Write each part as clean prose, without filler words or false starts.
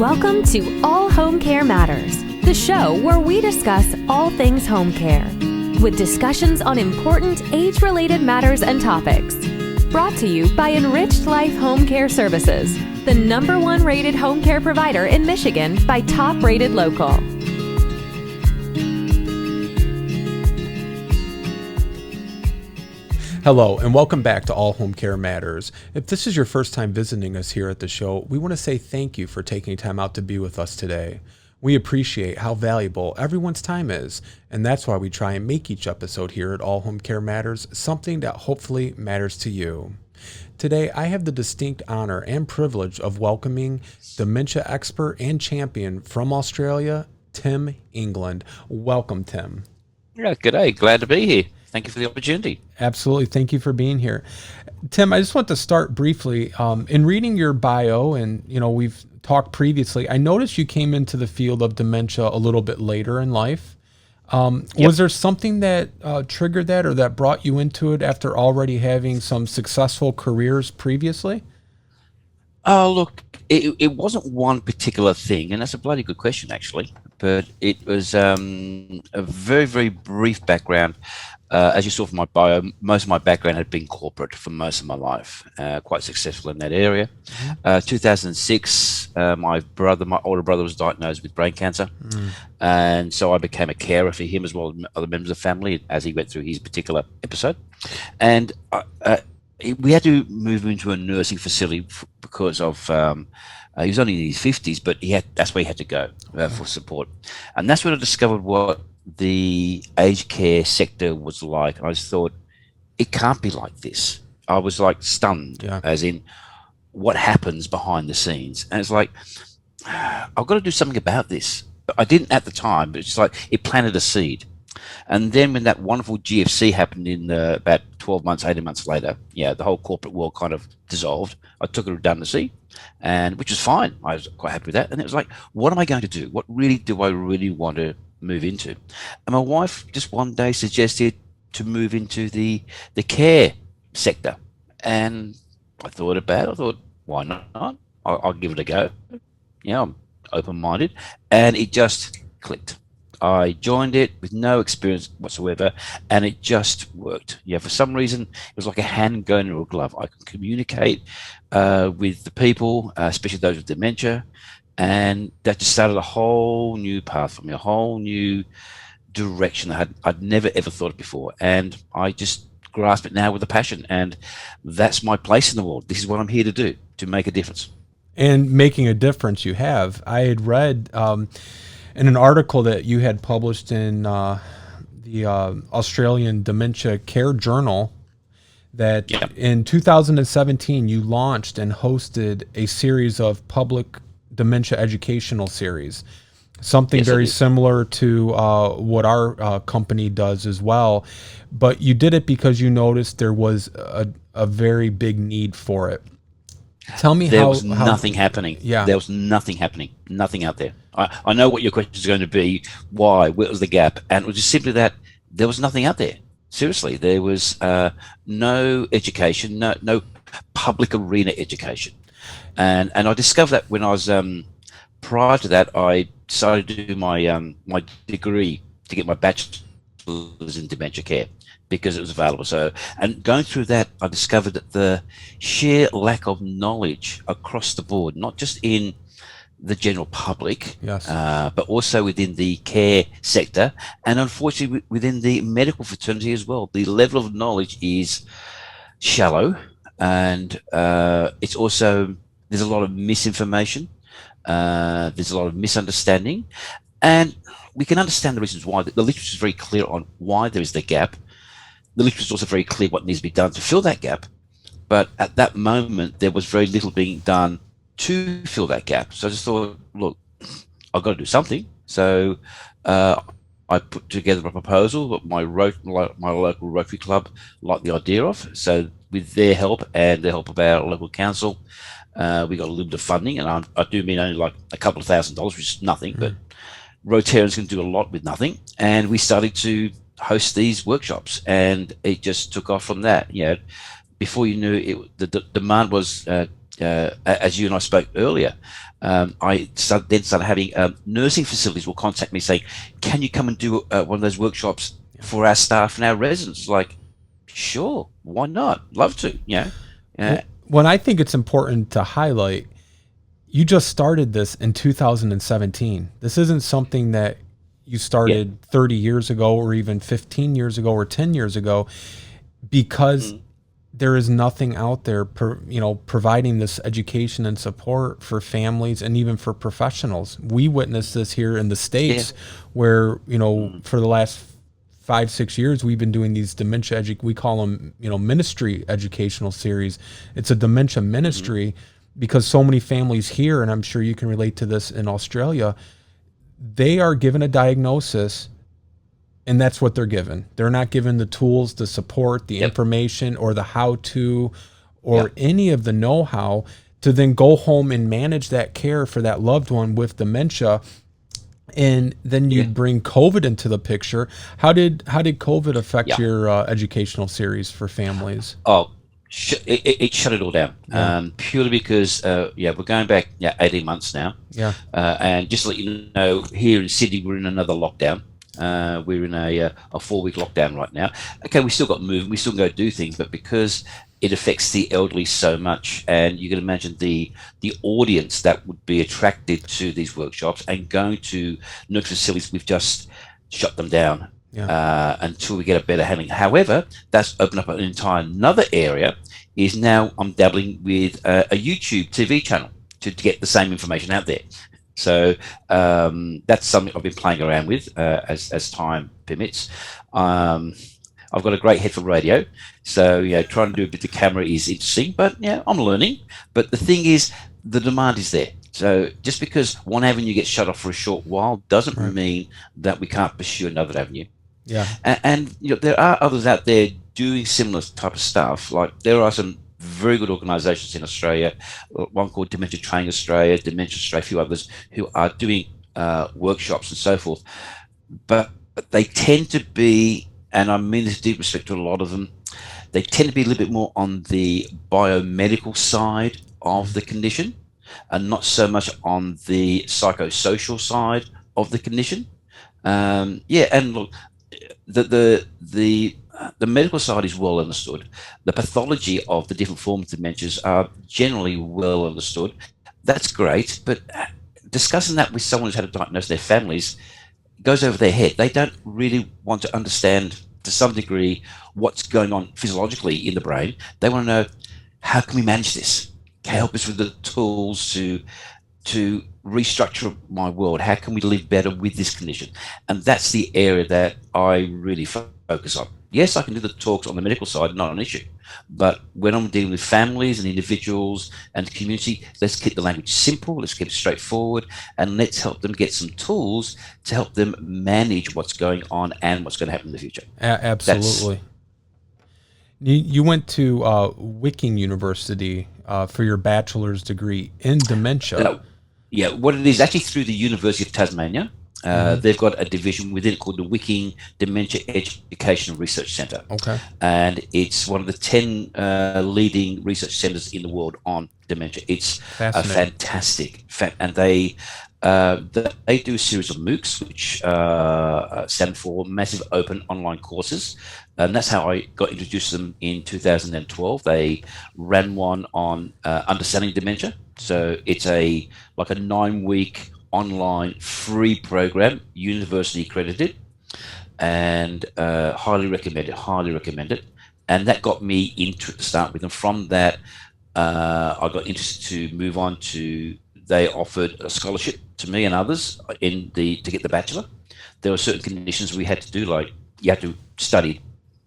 Welcome to All Home Care Matters, the show where we discuss all things home care, with discussions on important age-related matters and topics. Brought to you by Enriched Life Home Care Services, the #1 rated home care provider in Michigan by Top Rated Local. Hello, and welcome back to All Home Care Matters. If this is your first time visiting us here at the show, we want to say thank you for taking time out to be with us today. We appreciate how valuable everyone's time is, and that's why we try and make each episode here at All Home Care Matters something that hopefully matters to you. Today, I have the distinct honor and privilege of welcoming dementia expert and champion from Australia, Tim England. Welcome, Tim. Yeah, g'day. Glad to be here. Thank you for the opportunity. Absolutely. Thank you for being here. Tim, I just want to start briefly. In reading your bio, and we've talked previously, I noticed you came into the field of dementia a little bit later in life. Was there something that triggered that or that brought you into it after already having some successful careers previously? Oh, look, it wasn't one particular thing, and that's a bloody good question, actually. But it was a very, very brief background. As you saw from my bio, most of my background had been corporate for most of my life, quite successful in that area. 2006, my older brother was diagnosed with brain cancer. And so I became a carer for him as well as other members of the family as he went through his particular episode. And we had to move him into a nursing facility because of he was only in his 50s, but that's where he had to go for support. And that's when I discovered what the aged care sector was like. And I just thought, it can't be like this. I was like stunned, as in what happens behind the scenes. And it's like, I've got to do something about this. I didn't at the time, but it's like it planted a seed. And then when that wonderful GFC happened in about 12 months, 18 months later, the whole corporate world kind of dissolved. I took a redundancy, which was fine. I was quite happy with that. And it was like, what am I going to do? What really do I really want to move into? And my wife just one day suggested to move into the care sector. And I thought about it. I thought, why not? I'll give it a go. I'm open-minded. And it just clicked. I joined it with no experience whatsoever, and it just worked. For some reason, it was like a hand going into a glove. I could communicate with the people, especially those with dementia, and that just started a whole new path for me, a whole new direction that I'd never, ever thought of before. And I just grasp it now with a passion, and that's my place in the world. This is what I'm here to do, to make a difference. And making a difference you have. I had read in an article that you had published in the Australian Dementia Care Journal that in 2017 you launched and hosted a series of public dementia educational series, something very similar to what our company does as well. But you did it because you noticed there was a very big need for it. Tell me there was nothing happening. There was nothing happening, nothing out there. I know what your question is going to be. Why? Where was the gap? And it was just simply that there was nothing out there. Seriously, there was no education, no public arena education. And I discovered that when I was prior to that, I decided to do my my degree to get my bachelor's in dementia care because it was available. So, and going through that, I discovered that the sheer lack of knowledge across the board, not just in the general public, but also within the care sector, and unfortunately within the medical fraternity as well. The level of knowledge is shallow, and it's also, there's a lot of misinformation, there's a lot of misunderstanding, and we can understand the reasons why. The literature is very clear on why there is the gap. The literature is also very clear what needs to be done to fill that gap, but at that moment there was very little being done to fill that gap. So I just thought, look, I've got to do something. So I put together a proposal that my local Rotary Club liked the idea of. So with their help and the help of our local council, we got a little bit of funding, and I do mean only like a couple of $1,000s, which is nothing, but Rotarians can do a lot with nothing. And we started to host these workshops, and it just took off from that. Before you knew it, the demand was as you and I spoke earlier, then started having nursing facilities will contact me saying, "Can you come and do one of those workshops for our staff and our residents?" Like, sure, why not? Love to, Well, I think it's important to highlight, you just started this in 2017. This isn't something that you started 30 years ago or even 15 years ago or 10 years ago, because there is nothing out there, providing this education and support for families and even for professionals. We witnessed this here in the States, where, for the last 5-6 years, we've been doing these dementia we call them, ministry educational series. It's a dementia ministry, because so many families here, and I'm sure you can relate to this in Australia, they are given a diagnosis and that's what they're given. They're not given the tools, the support, the information, or the how-to, or any of the know-how to then go home and manage that care for that loved one with dementia. And then you bring COVID into the picture. How did COVID affect your educational series for families? Oh, it shut it all down, purely because we're going back 18 months now. And just to let you know, here in Sydney we're in another lockdown. We're in a 4-week lockdown right now. Okay, we still got moving, we still go do things, but because it affects the elderly so much, and you can imagine the audience that would be attracted to these workshops and going to nurture facilities, we've just shut them down until we get a better handling. However, that's opened up an entire another area. Is now I'm dabbling with a YouTube TV channel to get the same information out there. So that's something I've been playing around with as time permits. I've got a great head for radio, so trying to do a bit of camera is interesting, but I'm learning. But the thing is, the demand is there. So just because one avenue gets shut off for a short while doesn't mean that we can't pursue another avenue. And there are others out there doing similar type of stuff. Like there are some very good organisations in Australia, one called Dementia Training Australia, Dementia Australia, a few others who are doing workshops and so forth. But they tend to be, and I mean this deep respect to a lot of them, they tend to be a little bit more on the biomedical side of the condition and not so much on the psychosocial side of the condition. And look, the medical side is well understood. The pathology of the different forms of dementias are generally well understood. That's great, but discussing that with someone who's had a diagnosis, their families, goes over their head. They don't really want to understand, to some degree, what's going on physiologically in the brain. They want to know, how can we manage this? Can you help us with the tools to restructure my world? How can we live better with this condition? And that's the area that I really focus on. Yes, I can do the talks on the medical side, not an issue. But when I'm dealing with families and individuals and community, let's keep the language simple, let's keep it straightforward, and let's help them get some tools to help them manage what's going on and what's going to happen in the future. Absolutely. You went to Wicking University for your bachelor's degree in dementia. What it is, actually through the University of Tasmania. They've got a division within it called the Wicking Dementia Education Research Centre. Okay. And it's one of the 10 leading research centres in the world on dementia. It's fantastic. And they do a series of MOOCs, which stand for Massive Open Online Courses. And that's how I got introduced to them in 2012. They ran one on understanding dementia. So it's like a 9-week online free program, university accredited, and highly recommend it. And that got me into it to start with. And from that, I got interested to move on to, they offered a scholarship to me and others to get the bachelor. There were certain conditions we had to do, like you had to study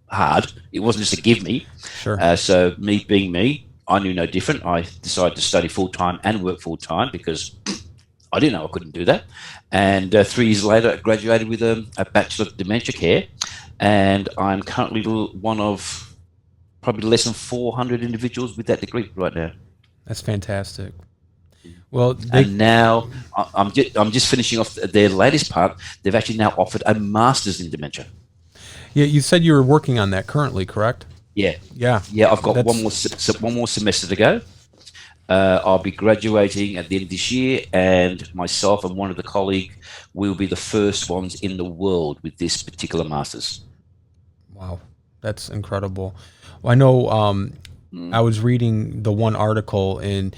hard. It wasn't just a give me. Sure. So me being me, I knew no different. I decided to study full-time and work full-time because I didn't know I couldn't do that. And 3 years later, I graduated with a Bachelor of Dementia Care. And I'm currently one of probably less than 400 individuals with that degree right now. That's fantastic. Well, and now I'm just finishing off their latest part. They've actually now offered a master's in dementia. Yeah, you said you were working on that currently, correct? Yeah. I've got one more semester to go. I'll be graduating at the end of this year, and myself and one of the colleagues will be the first ones in the world with this particular master's. Wow, that's incredible. Well, I know I was reading the one article, and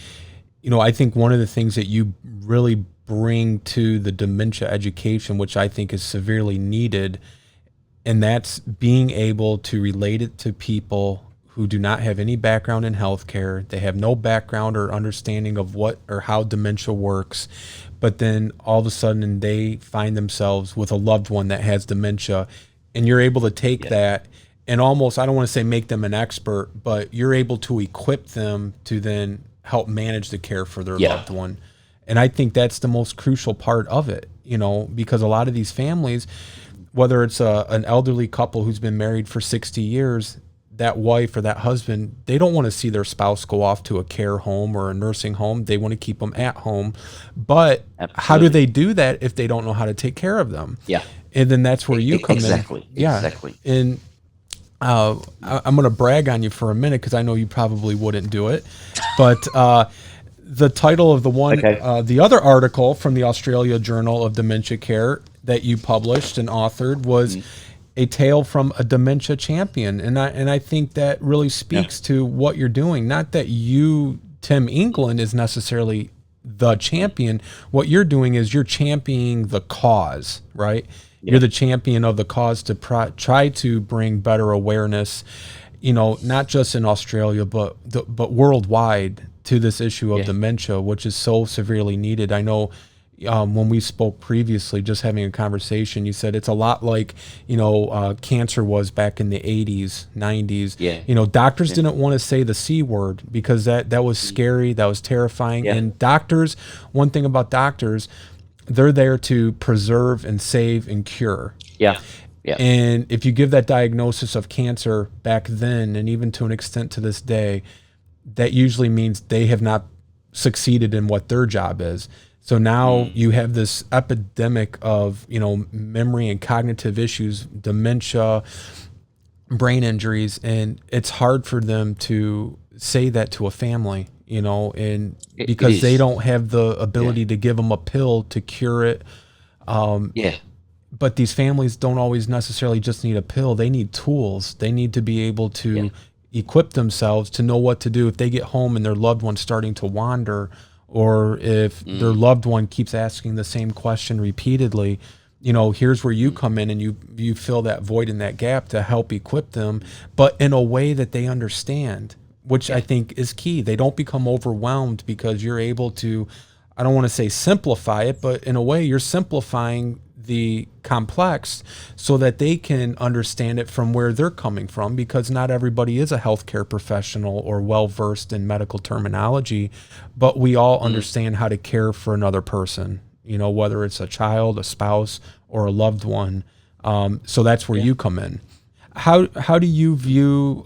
I think one of the things that you really bring to the dementia education, which I think is severely needed, and that's being able to relate it to people who do not have any background in healthcare. They have no background or understanding of what or how dementia works, but then all of a sudden they find themselves with a loved one that has dementia, and you're able to take that and almost, I don't want to say make them an expert, but you're able to equip them to then help manage the care for their loved one. And I think that's the most crucial part of it, because a lot of these families, whether it's an elderly couple who's been married for 60 years, that wife or that husband, they don't want to see their spouse go off to a care home or a nursing home. They want to keep them at home. But how do they do that if they don't know how to take care of them? Yeah. And then that's where you come in. Exactly. And I'm going to brag on you for a minute because I know you probably wouldn't do it. But the title of the other article from the Australia Journal of Dementia Care that you published and authored was A Tale from a Dementia Champion. And I think that really speaks to what you're doing. Not that you, Tim England, is necessarily the champion. What you're doing is you're championing the cause, right? You're the champion of the cause to try to bring better awareness, not just in Australia, but worldwide to this issue of dementia, which is so severely needed. I know when we spoke previously, just having a conversation, you said it's a lot like, cancer was back in the 80s, 90s. Doctors didn't want to say the C word because that was scary, that was terrifying. And doctors, one thing about doctors, they're there to preserve and save and cure. Yeah. And if you give that diagnosis of cancer back then, and even to an extent to this day, that usually means they have not succeeded in what their job is. So now you have this epidemic of, memory and cognitive issues, dementia, brain injuries, and it's hard for them to say that to a family, and because they don't have the ability to give them a pill to cure it. But these families don't always necessarily just need a pill. They need tools. They need to be able to equip themselves to know what to do if they get home and their loved one's starting to wander, or if their loved one keeps asking the same question repeatedly. Here's where you come in and you fill that void and that gap to help equip them, but in a way that they understand, which I think is key. They don't become overwhelmed because you're able to, I don't want to say simplify it, but in a way you're simplifying the complex so that they can understand it from where they're coming from, because not everybody is a healthcare professional or well-versed in medical terminology, but we all understand how to care for another person, whether it's a child, a spouse, or a loved one. So that's where you come in. How do you view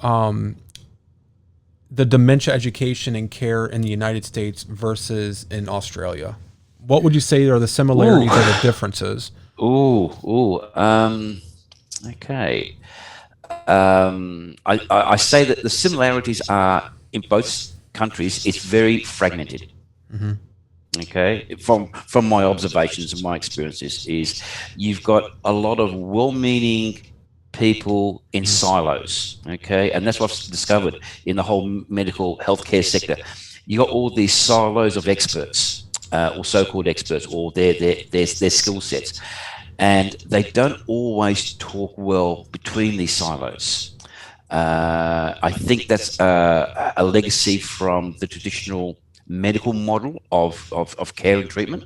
the dementia education and care in the United States versus in Australia? What would you say are the similarities or the differences? Okay. I say that the similarities are in both countries. It's very fragmented. Okay, from my observations and my experiences, is you've got a lot of well-meaning people in silos. Okay, and that's what I've discovered in the whole medical healthcare sector. You got all these silos of experts, or so-called experts, or their skill sets, and they don't always talk well between these silos. I think that's a legacy from the traditional medical model of care and treatment,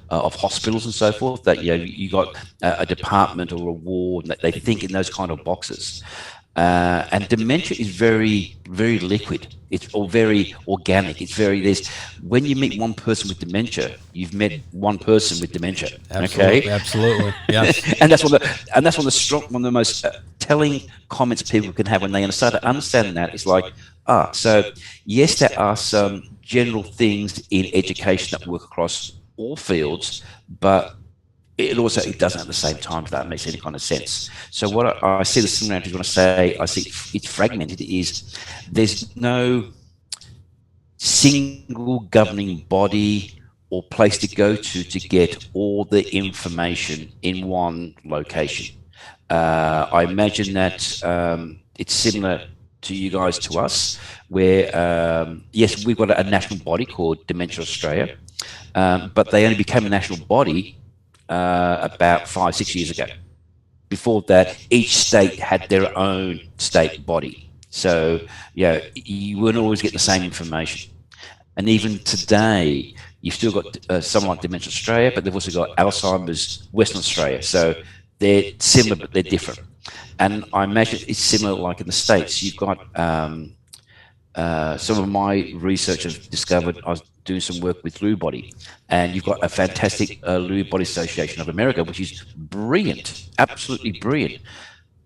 of hospitals and so forth, that you got a department or a ward, that they think in those kind of boxes. And dementia is very, very liquid. It's all very organic. It's there's when you meet one person with dementia, you've met one person with dementia. Absolutely. Yes. And that's one of the most telling comments people can have when they start to understand that. It's like, so yes, there are some general things in education that work across all fields, but it doesn't at the same time, if that makes any kind of sense. So what I see the similarities when I say I see it's fragmented is there's no single governing body or place to go to get all the information in one location. I imagine that it's similar to you guys to us, where yes, we've got a national body called Dementia Australia, but they only became a national body about 5-6 years ago. Before that, each state had their own state body. So, yeah, you weren't always getting the same information. And even today, you've still got someone like Dementia Australia, but they've also got Alzheimer's Western Australia. So they're similar, but they're different. And I imagine it's similar like in the States. You've got some of my research has discovered, I was doing some work with Lewy Body, and you've got a fantastic Lewy Body Association of America, which is brilliant, absolutely brilliant.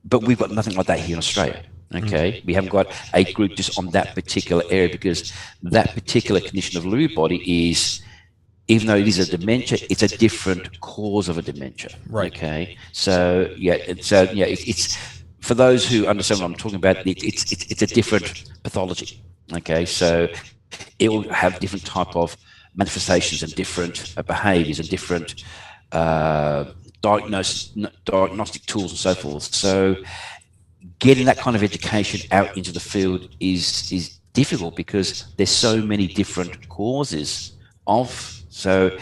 But we've got nothing like that here in Australia. Okay, we haven't got a group just on that particular area, because that particular condition of Lewy body is, even though it is a dementia, it's a different cause of a dementia. Right. Okay. So it's for those who understand what I'm talking about. It's a different pathology. Okay. So it will have different type of manifestations and different behaviours and different diagnostic tools and so forth. So getting that kind of education out into the field is difficult, because there's so many different causes of. So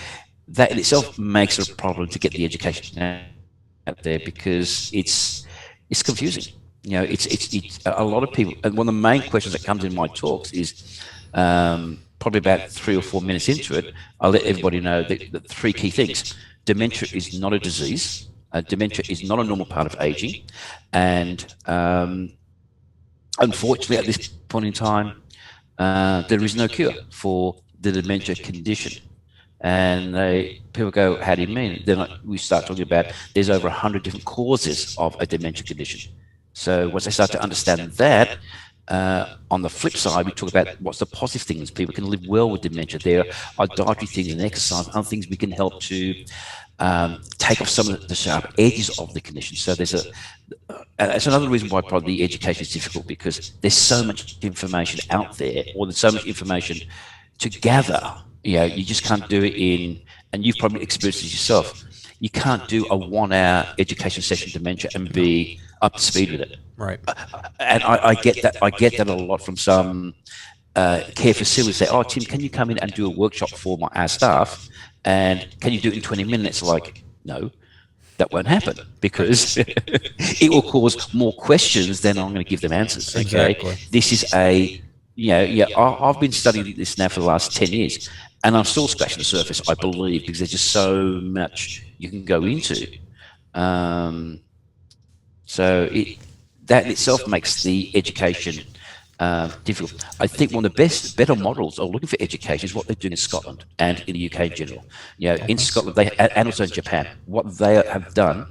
that in itself makes it a problem to get the education out there, because it's confusing. You know, it's a lot of people. And one of the main questions that comes in my talks is probably about 3 or 4 minutes into it, I'll let everybody know the 3 key things. Dementia is not a disease. Dementia is not a normal part of aging, and unfortunately, at this point in time, there is no cure for the dementia condition. And people go, "How do you mean?" Then we start talking about there's over 100 different causes of a dementia condition. So once they start to understand that, on the flip side, we talk about what's the positive things. People can live well with dementia. There are dietary things and exercise, other things we can help to take off some of the sharp edges of the condition. So that's another reason why probably the education is difficult, because there's so much information out there, or there's so much information to gather. You know, you just can't do it and you've probably experienced it yourself. You can't do a 1-hour education session dementia and be up to speed with it. Right. And I get that. I get that a lot from some care facilities. Say, "Oh, Tim, can you come in and do a workshop for our staff? And can you do it in 20 minutes?" Like, no, that won't happen, because it will cause more questions than I'm going to give them answers. Okay. Exactly. This is I've been studying this now for the last 10 years, and I'm still scratching the surface, I believe, because there's just so much you can go into. So that in itself makes the education difficult. I think one of the better models of looking for education is what they're doing in Scotland and in the UK in general. You know, in Scotland, and also in Japan, what they have done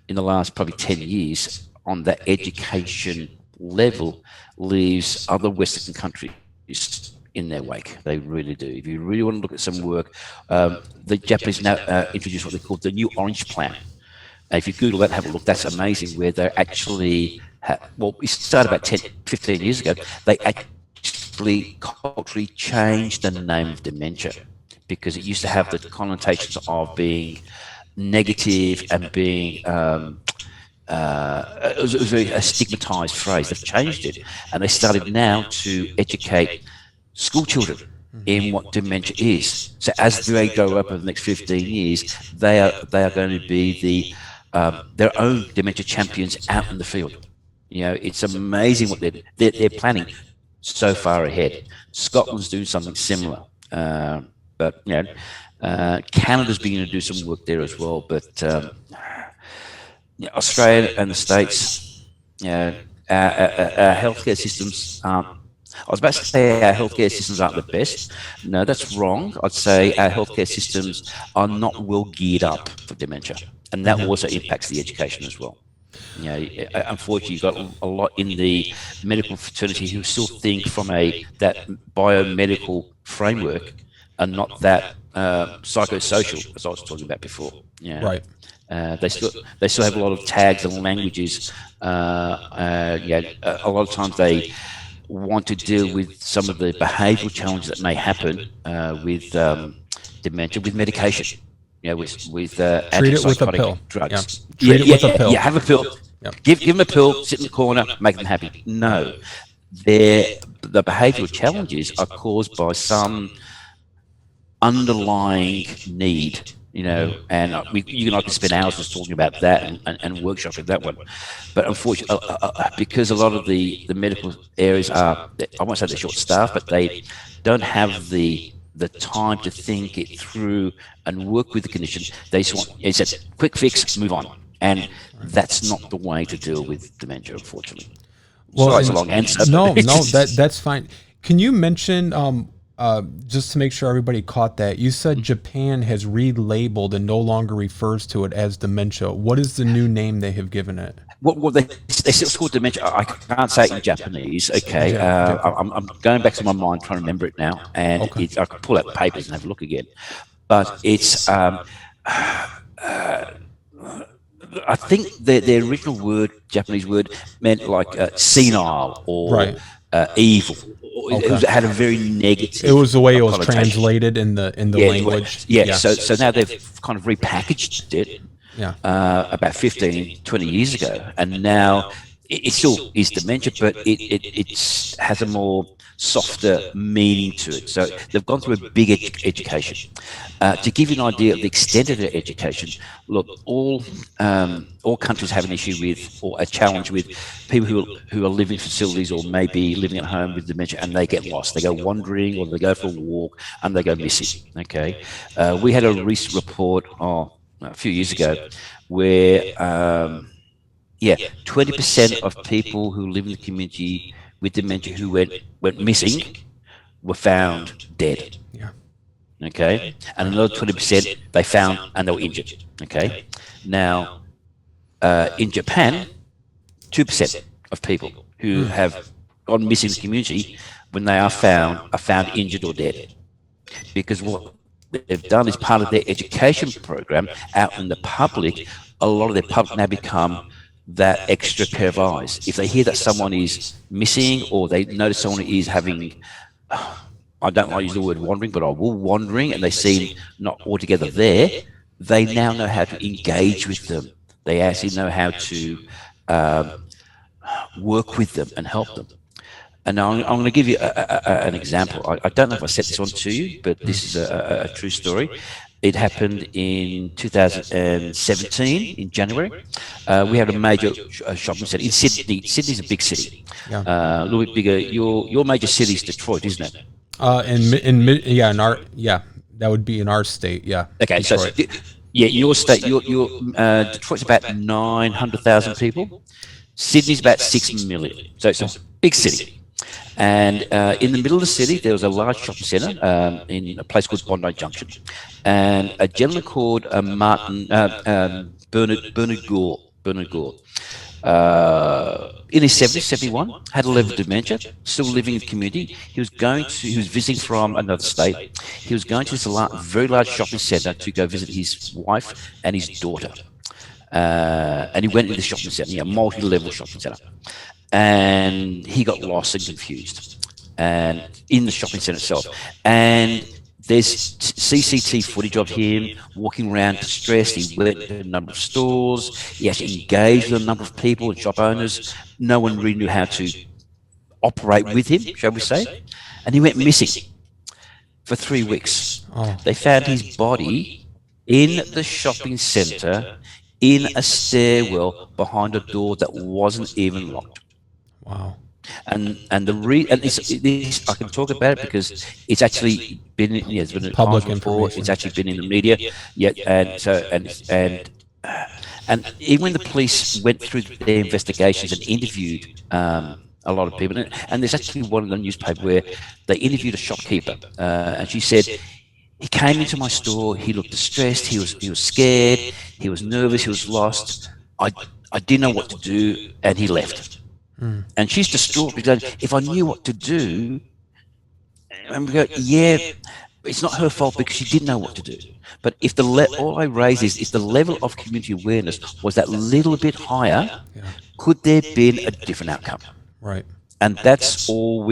in the last probably 10 years on that education level leaves other Western countries in their wake. They really do. If you really want to look at some work, the Japanese now introduced what they call the New Orange Plan. And if you Google that and have a look, that's amazing, where they're actually, we started about 10, 15 years ago, they actually culturally changed the name of dementia, because it used to have the connotations of being negative and being, it was a stigmatized phrase. They've changed it, and they started now to educate school children in what dementia is. So as they grow up over the next 15 years, they are going to be their own dementia champions out in the field. You know, it's amazing what they're planning so far ahead. Scotland's doing something similar, but you know, Canada's beginning to do some work there as well. But Australia and the States, you know, our healthcare systems aren't. I was about to say our healthcare systems aren't the best. No, that's wrong. I'd say our healthcare systems are not well geared up for dementia, and that also impacts the education as well. You know, unfortunately, you've got a lot in the medical fraternity who still think from that biomedical framework and not that psychosocial, as I was talking about before. Yeah. Right. They still have a lot of tags and languages. A lot of times they want to deal with some of the behavioural challenges that may happen with dementia with medication. With Treat it with a antipsychotic pill. drugs. Yeah. Treat it with a pill. Yeah, have a pill. Yep. Give them a pill, sit in the corner, make them happy. No, the behavioural challenges are caused by some underlying need, and you and I can spend hours just talking about that and workshopping that one. But unfortunately, because a lot of the medical areas are, I won't say they're short-staffed, but they don't have the time to think it through and work with the condition. They just want, it's a quick fix, move on. And that's not the way to deal with dementia, unfortunately. Well, sorry, it's a long answer. No, that's fine. Can you mention, just to make sure everybody caught that, you said Japan has relabeled and no longer refers to it as dementia. What is the new name they have given it? Well, they still called dementia. I can't say it in Japanese. Okay, I'm going back to my mind trying to remember it now, and I can pull out the papers and have a look again. But it's I think the original word, Japanese word, meant like senile or evil. It had a very negative. It was the way it was translated in the language. Yeah. So now they've kind of repackaged it. Yeah. About 15, 20 years ago, and now it still is dementia, but it has a more softer meaning to it. So they've gone through a big education. To give you an idea of the extent of their education, look, all countries have an issue with, or a challenge with, people who are living in facilities or maybe living at home with dementia, and they get lost. They go wandering, or they go for a walk, and they go missing. Okay, we had a recent report a few years ago where 20% of people who live in the community with dementia who went missing were found dead. Yeah. Okay, and another 20% they found and they were injured. Okay, now in Japan, 2% of people who have gone missing in the community, when they are found injured or dead, because what they've done is part of their education program out in the public. A lot of their public now become that extra pair of eyes. If they hear that someone is missing, or they notice someone is having, I don't like to use the word wandering, but I will, wandering, and they seem not altogether there, they now know how to engage with them. They actually know how to work with them and help them. And now I'm going to give you an example. I don't know if I set this on to you, but this is a true story. It happened in 2017, in January. We had a major shopping centre in Sydney. Sydney's a big city, a little bit bigger. Your major city is Detroit, isn't it? That would be in our state. Yeah. Okay, Detroit. So your state, your Detroit's about 900,000 people. Sydney's about 6 million. So it's a big city. And in the middle of the city, there was a large shopping centre in a place called Bondi Junction. And a gentleman called Bernard Gore, in his 70s, 71, had a level of dementia, still living in the community. He was visiting from another state. He was going to this very large shopping centre to go visit his wife and his daughter. And he went into the shopping centre, a multi-level shopping centre. And he got lost and confused, and in the shopping centre itself. And there's CCTV footage of him walking around distressed. He went to a number of stores. He actually engaged with a number of people and shop owners. No one really knew how to operate with him, shall we say. And he went missing for 3 weeks. They found his body in the shopping centre, in a stairwell behind a door that wasn't even locked. Wow. And this I can talk about it because it's actually been it's been public information. It's actually been in the media. And even when the police went through their investigations and interviewed a lot of people, and there's actually one in the newspaper where they interviewed a shopkeeper, and she said, he came into my store, he looked distressed, he was scared, he was nervous, he was lost. I didn't know what to do, and he left. And she's distraught because if I knew what to do, and we go, yeah, it's not her fault because she didn't know what to do. But if all I raise is if the level of community awareness was that little bit higher, could there have been a different outcome? Right. and that's That's all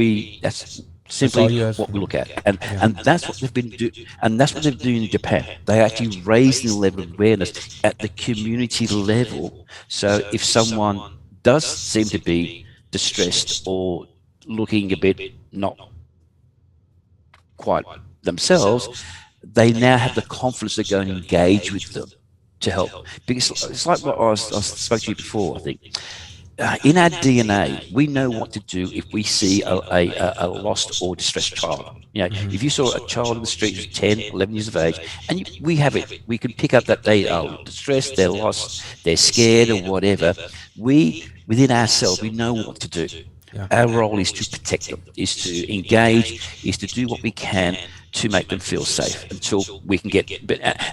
simply you ask what for. we look at, and that's what they've been doing, and that's what they're doing in Japan. They actually raising the level of awareness at the community level. So if someone does seem to be distressed or looking a bit not quite themselves, they now have the confidence to go and engage with them to help. Because it's like what I spoke to you before, I think. In our DNA, we know what to do if we see a lost or distressed child. If you saw a child in the street who's 10, 11 years of age, and we have it, we can pick up that they are distressed, they're lost, they're scared, or whatever. Within ourselves, we know what to do. Yeah. Our role is to protect them, is to engage, is to do what we can to make them feel safe until we can get.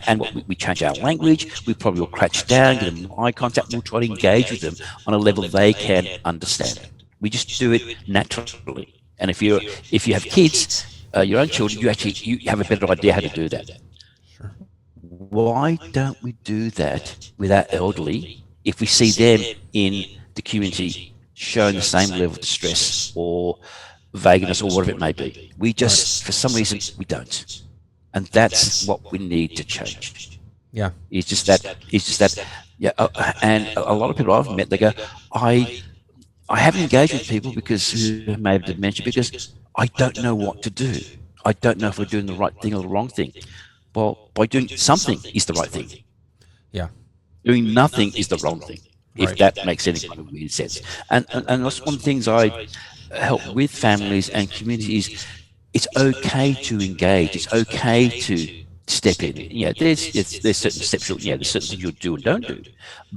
And what we change our language. We probably will crouch down, get them eye contact. We'll try to engage with them on a level they can understand. We just do it naturally. And if you have kids, your own children, you have a better idea how to do that. Sure. Why don't we do that with our elderly if we see them in the community showing the same level of distress or vagueness or whatever it may be? We just, for some reason, we don't. And that's what we need to change. Yeah. It's just that, yeah. And a lot of people I've met, they go, I haven't engaged with people who may have dementia because I don't know what to do. I don't know if we're doing the right thing or the wrong thing. Well, by doing something is the right thing. Yeah. Doing nothing is the wrong thing, if Right. that makes any kind of weird sense. And that's one of the things I help with families and communities. It's okay to engage. It's okay to step in. Yeah, there's certain steps. There's certain things you'll do and don't do,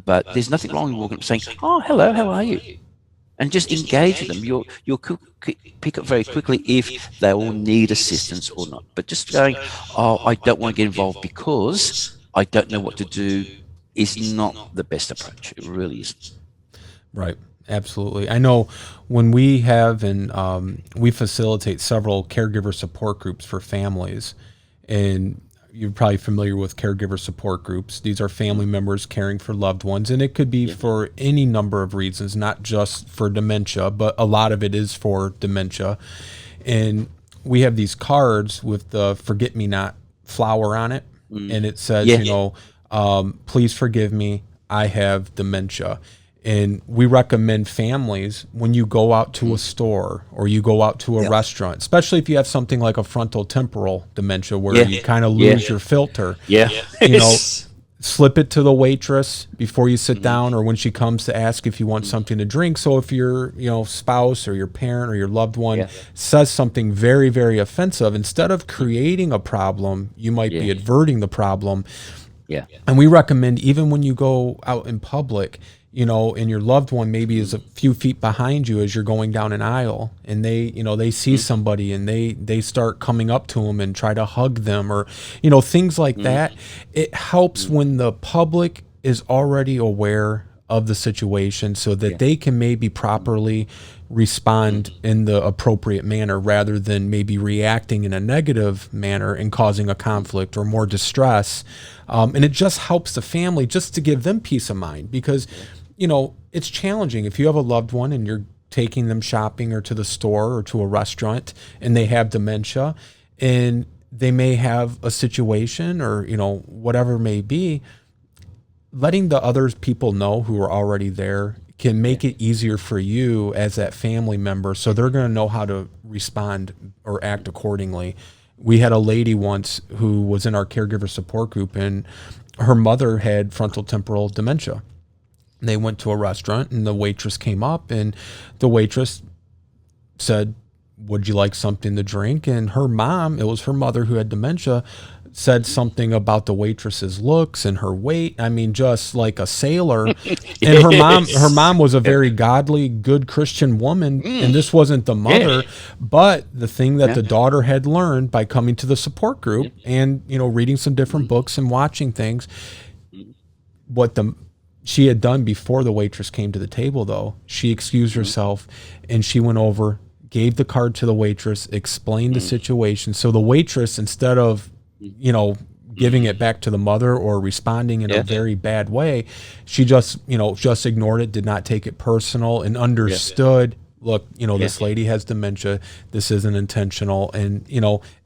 but there's nothing wrong with walking up saying, "Oh, hello, how are you?" and just engage with them. You'll pick up very quickly if they will need assistance or not. But just going, "Oh, I don't want to get involved because I don't know what to do," is not the best approach. It really isn't. Right. Absolutely. I know when we have we facilitate several caregiver support groups for families, and you're probably familiar with caregiver support groups. These are family members caring for loved ones, and it could be for any number of reasons, not just for dementia, but a lot of it is for dementia. And we have these cards with the forget-me-not flower on it, and it says, please forgive me, I have dementia. And we recommend families, when you go out to a store or you go out to a restaurant, especially if you have something like a frontal temporal dementia where you kind of lose your filter, slip it to the waitress before you sit down or when she comes to ask if you want something to drink. So if your spouse or your parent or your loved one says something very, very offensive, instead of creating a problem, you might be averting the problem. Yeah. And we recommend, even when you go out in public, and your loved one maybe is a few feet behind you as you're going down an aisle, and they see somebody and they start coming up to them and try to hug them, or things like that. It helps when the public is already aware of the situation so that they can maybe properly respond in the appropriate manner, rather than maybe reacting in a negative manner and causing a conflict or more distress. And it just helps the family, just to give them peace of mind, because it's challenging if you have a loved one and you're taking them shopping or to the store or to a restaurant and they have dementia and they may have a situation or, whatever it may be. Letting the other people know who are already there can make it easier for you as that family member, so they're going to know how to respond or act accordingly. We had a lady once who was in our caregiver support group, and her mother had frontal temporal dementia. They went to a restaurant and the waitress came up, and the waitress said, "Would you like something to drink?" And her mom, it was her mother who had dementia, said something about the waitress's looks and her weight. I mean, just like a sailor. And her mom was a very godly, good Christian woman, and this wasn't the mother. But the thing that the daughter had learned by coming to the support group and reading some different books and watching things, what she had done before the waitress came to the table, though, she excused herself and she went over, gave the card to the waitress, explained the situation. So the waitress, instead of giving it back to the mother or responding in a very bad way, she just ignored it, did not take it personal, and understood look, this lady has dementia. This isn't intentional. And,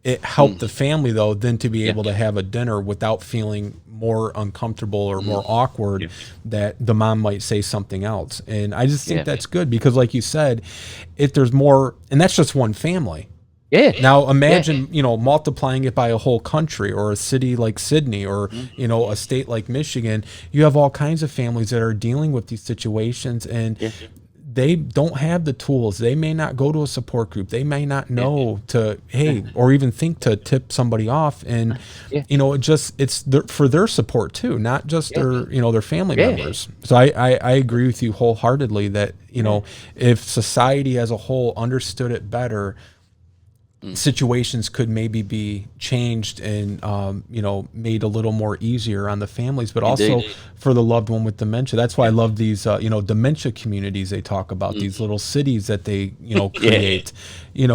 it helped the family, though, then to be able to have a dinner without feeling more uncomfortable or more awkward that the mom might say something else. And I just think that's good because, like you said, if there's more, and that's just one family. Yeah. Now imagine, multiplying it by a whole country or a city like Sydney or, a state like Michigan. You have all kinds of families that are dealing with these situations and they don't have the tools. They may not go to a support group. They may not know or even think to tip somebody off. And, it's for their support too, not just their family members. So I agree with you wholeheartedly that, if society as a whole understood it better, situations could maybe be changed and made a little more easier on the families, but also for the loved one with dementia. That's why I love these dementia communities they talk about, these little cities that they create,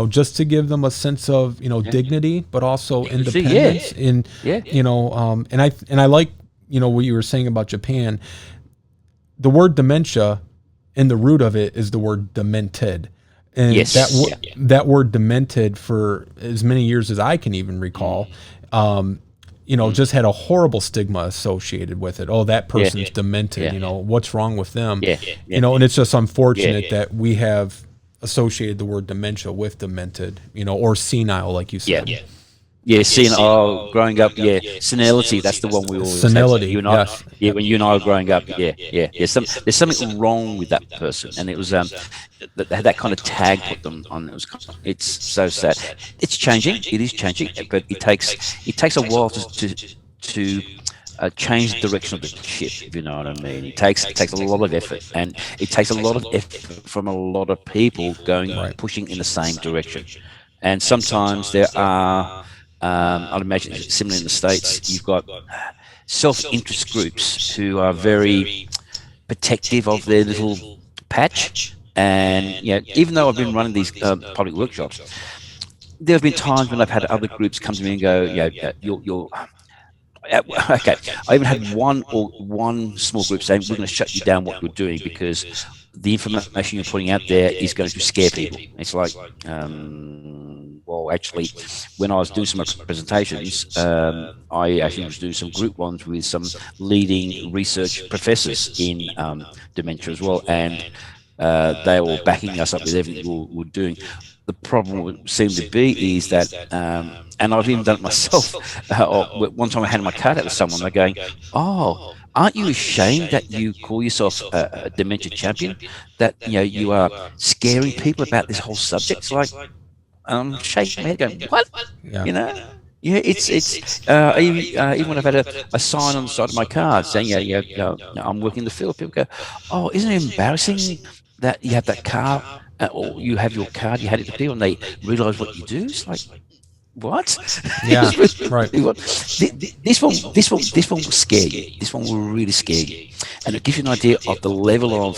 just to give them a sense of dignity, but also independence. And and I like what you were saying about Japan. The word dementia, in the root of it, is the word demented. And that word demented, for as many years as I can even recall, just had a horrible stigma associated with it. Oh, that person's demented. What's wrong with them? And it's just unfortunate that we have associated the word dementia with demented, or senile, like you said. Growing up, senility, that's the one we always senility. You and I, when you and I were growing up, there's something wrong with that person, and it was they had that kind of tag put them on. It's so sad. It's changing. It is changing, but it takes a while to change the direction of the ship, if you know what I mean. It takes a lot of effort, and it takes a lot of effort from a lot of people pushing in the same direction. And sometimes there are, I'd imagine similar in the States, you've got self-interest groups who are very protective of their little patch. And even though I've been running these public workshops, there have been times when I've had other groups come to me and go, you're okay. I even had one small group saying, we're going to shut you down what you're doing because the information you're putting out there is going to scare people. It's like, well, actually, when I was doing some presentations, I actually was doing some group ones with some leading research professors in dementia as well, and they were backing us up with everything we're doing. The problem seemed to be is that, and I've even done it myself. One time I handed my card out to someone, they're going, "Oh, aren't you ashamed that you call yourself a dementia champion? That you are scaring people about this whole subject?" It's like, I'm shaking my head, going, "What?" Yeah, it's even when I've had a sign on the side of my car saying, I'm working in the field, people go, "Oh, isn't it embarrassing that you have that car, or you have your card, you had it to people, and they realise what you do?" It's like, what? Yeah, right. This one will scare you. This one will really scare you, and it gives you an idea of the level of,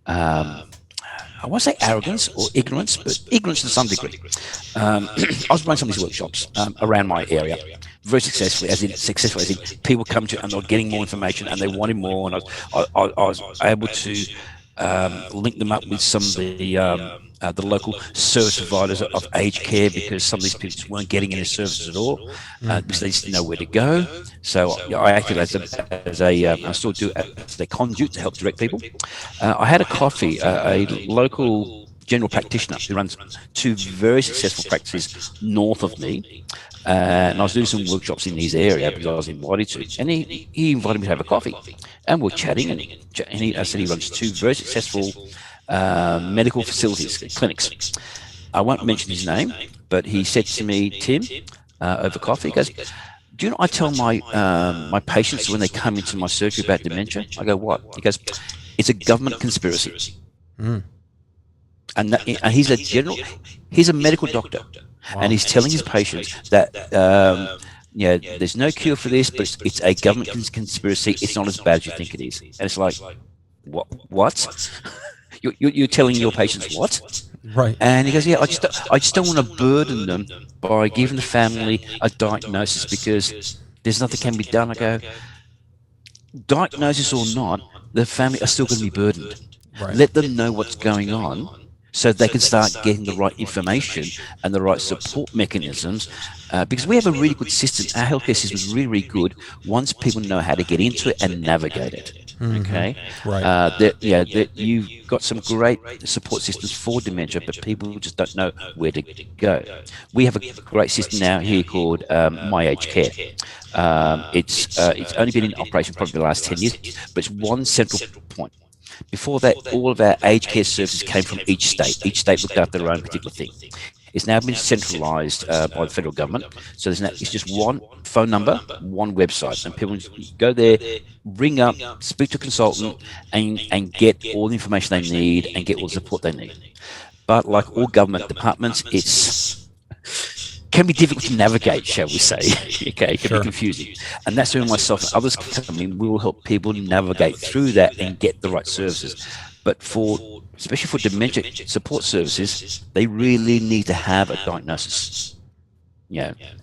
I won't say arrogance or ignorance, but ignorance to some degree. I was running some of these workshops around my area, very successfully, as in people come to and they're getting more information and they wanted more, and I was able to link them up with some of the local service providers of aged care, because some of these people just weren't getting any services at all, because they just didn't know where to go. So I acted I still do as a conduit to help direct people. I had a coffee, a local general practitioner who runs two very successful practices north of me, and I was doing some workshops in his area because I was invited to, and he invited me to have a coffee, and we're chatting, and I said he runs two very successful medical facilities, clinics. I won't mention his name, but he said to me, "Tim," over coffee, he goes, "Do you know, I tell my my patients when they come into my surgery about dementia?" I go, "What?" He goes, "It's a government conspiracy." And he's a medical doctor. Wow. And he's telling his patients that there's no cure for this, but it's a government conspiracy. It's not as bad as you think it is. And it's like, what? You're telling your patients what? Right. And he goes, "Yeah, I just don't want to burden them by giving the family a diagnosis because there's nothing can be done." I go, diagnosis or not, the family are still going to be burdened. Right. Let them know what's going on, so they can start getting the right information and the right support mechanisms. Because we have a really good system. Our healthcare system is really, really good once people know how to get into it and navigate it. Okay, Right. that you've got some great support systems for dementia, but people just don't know where to go. We have a great system now here called My Age Care. It's only been in operation probably the last 10 years, but it's one central point. Before that, all of our aged care services came from each state. Each state looked after their own particular thing. It's now been centralised by the federal government. So it's just one phone number, one website, and people go there, ring up, speak to a consultant, and get all the information they need and get all the support they need. But like all government departments, can be difficult to navigate, shall we say. Okay, it can be confusing. And that's where myself and others come in. We will help people navigate through that and get the right services. But especially for dementia support services, they really need to have a diagnosis.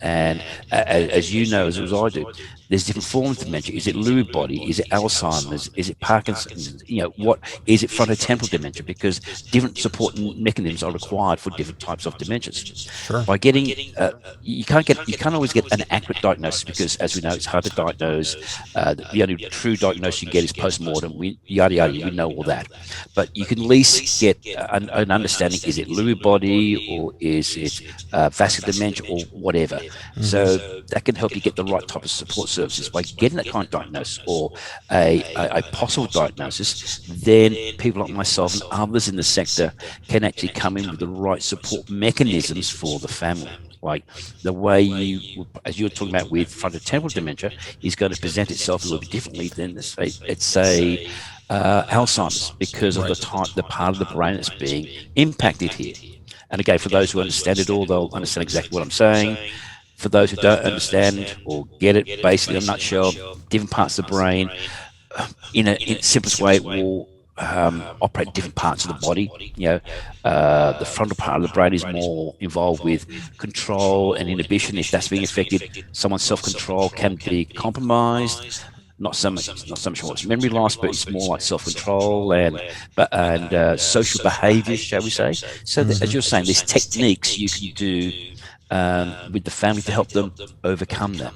And as you know, as I do, there's different forms of dementia. Is it Lewy body? Is it Alzheimer's? Is it Parkinson's? What is it? Frontotemporal dementia? Because different support mechanisms are required for different types of dementias. Sure. By getting, you can't always get an accurate diagnosis because, as we know, it's hard to diagnose. The only true diagnosis you get is post-mortem. Yada yada. We know all that, but you can at least get an understanding. Is it Lewy body or is it vascular dementia or whatever? So that can help you get the right type of support services. By getting that kind of diagnosis or a possible diagnosis, then people like myself and others in the sector can actually come in with the right support mechanisms for the family. Like the way as you were talking about with frontotemporal dementia, is going to present itself a little bit differently than Alzheimer's because of the part of the brain that's being impacted here. And again, for those who understand it all, they'll understand exactly what I'm saying. For those who don't understand or get it, basically, in a nutshell, different parts of the brain, in the simplest way, will operate different parts of the body. The frontal part of the brain is more involved with control and inhibition. If that's being affected, someone's self-control can be compromised. Not so much what's memory loss, but it's more like self-control and social behaviour, shall we say? So as you're saying, there's techniques you can do with the family to help them overcome that.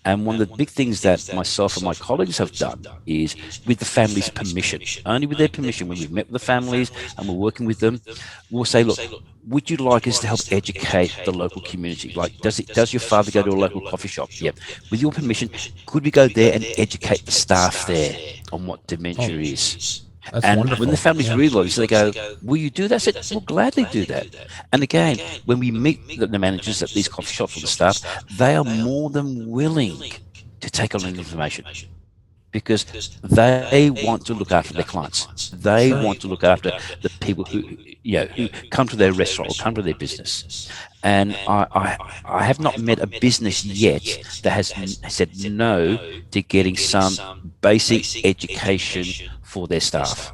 And one of the big things that myself and my colleagues have done is with the family's permission. Only with their permission, when we've met with the families and we're working with them, we'll say, look, would you like us to help educate the local community? Like, does your father go to a local coffee shop? Yep. With your permission, could we go there and educate the staff there on what dementia is? That's and wonderful. when the families realise, they go, will you do that? I said, we'll gladly do that. And again, when we meet the managers at these coffee shops or the staff, they are more than willing to take on the information because they want to look after their clients. They want to look after the people who come to their restaurant or come to their business. And I have not met a business yet that has said no to getting some basic education for their staff.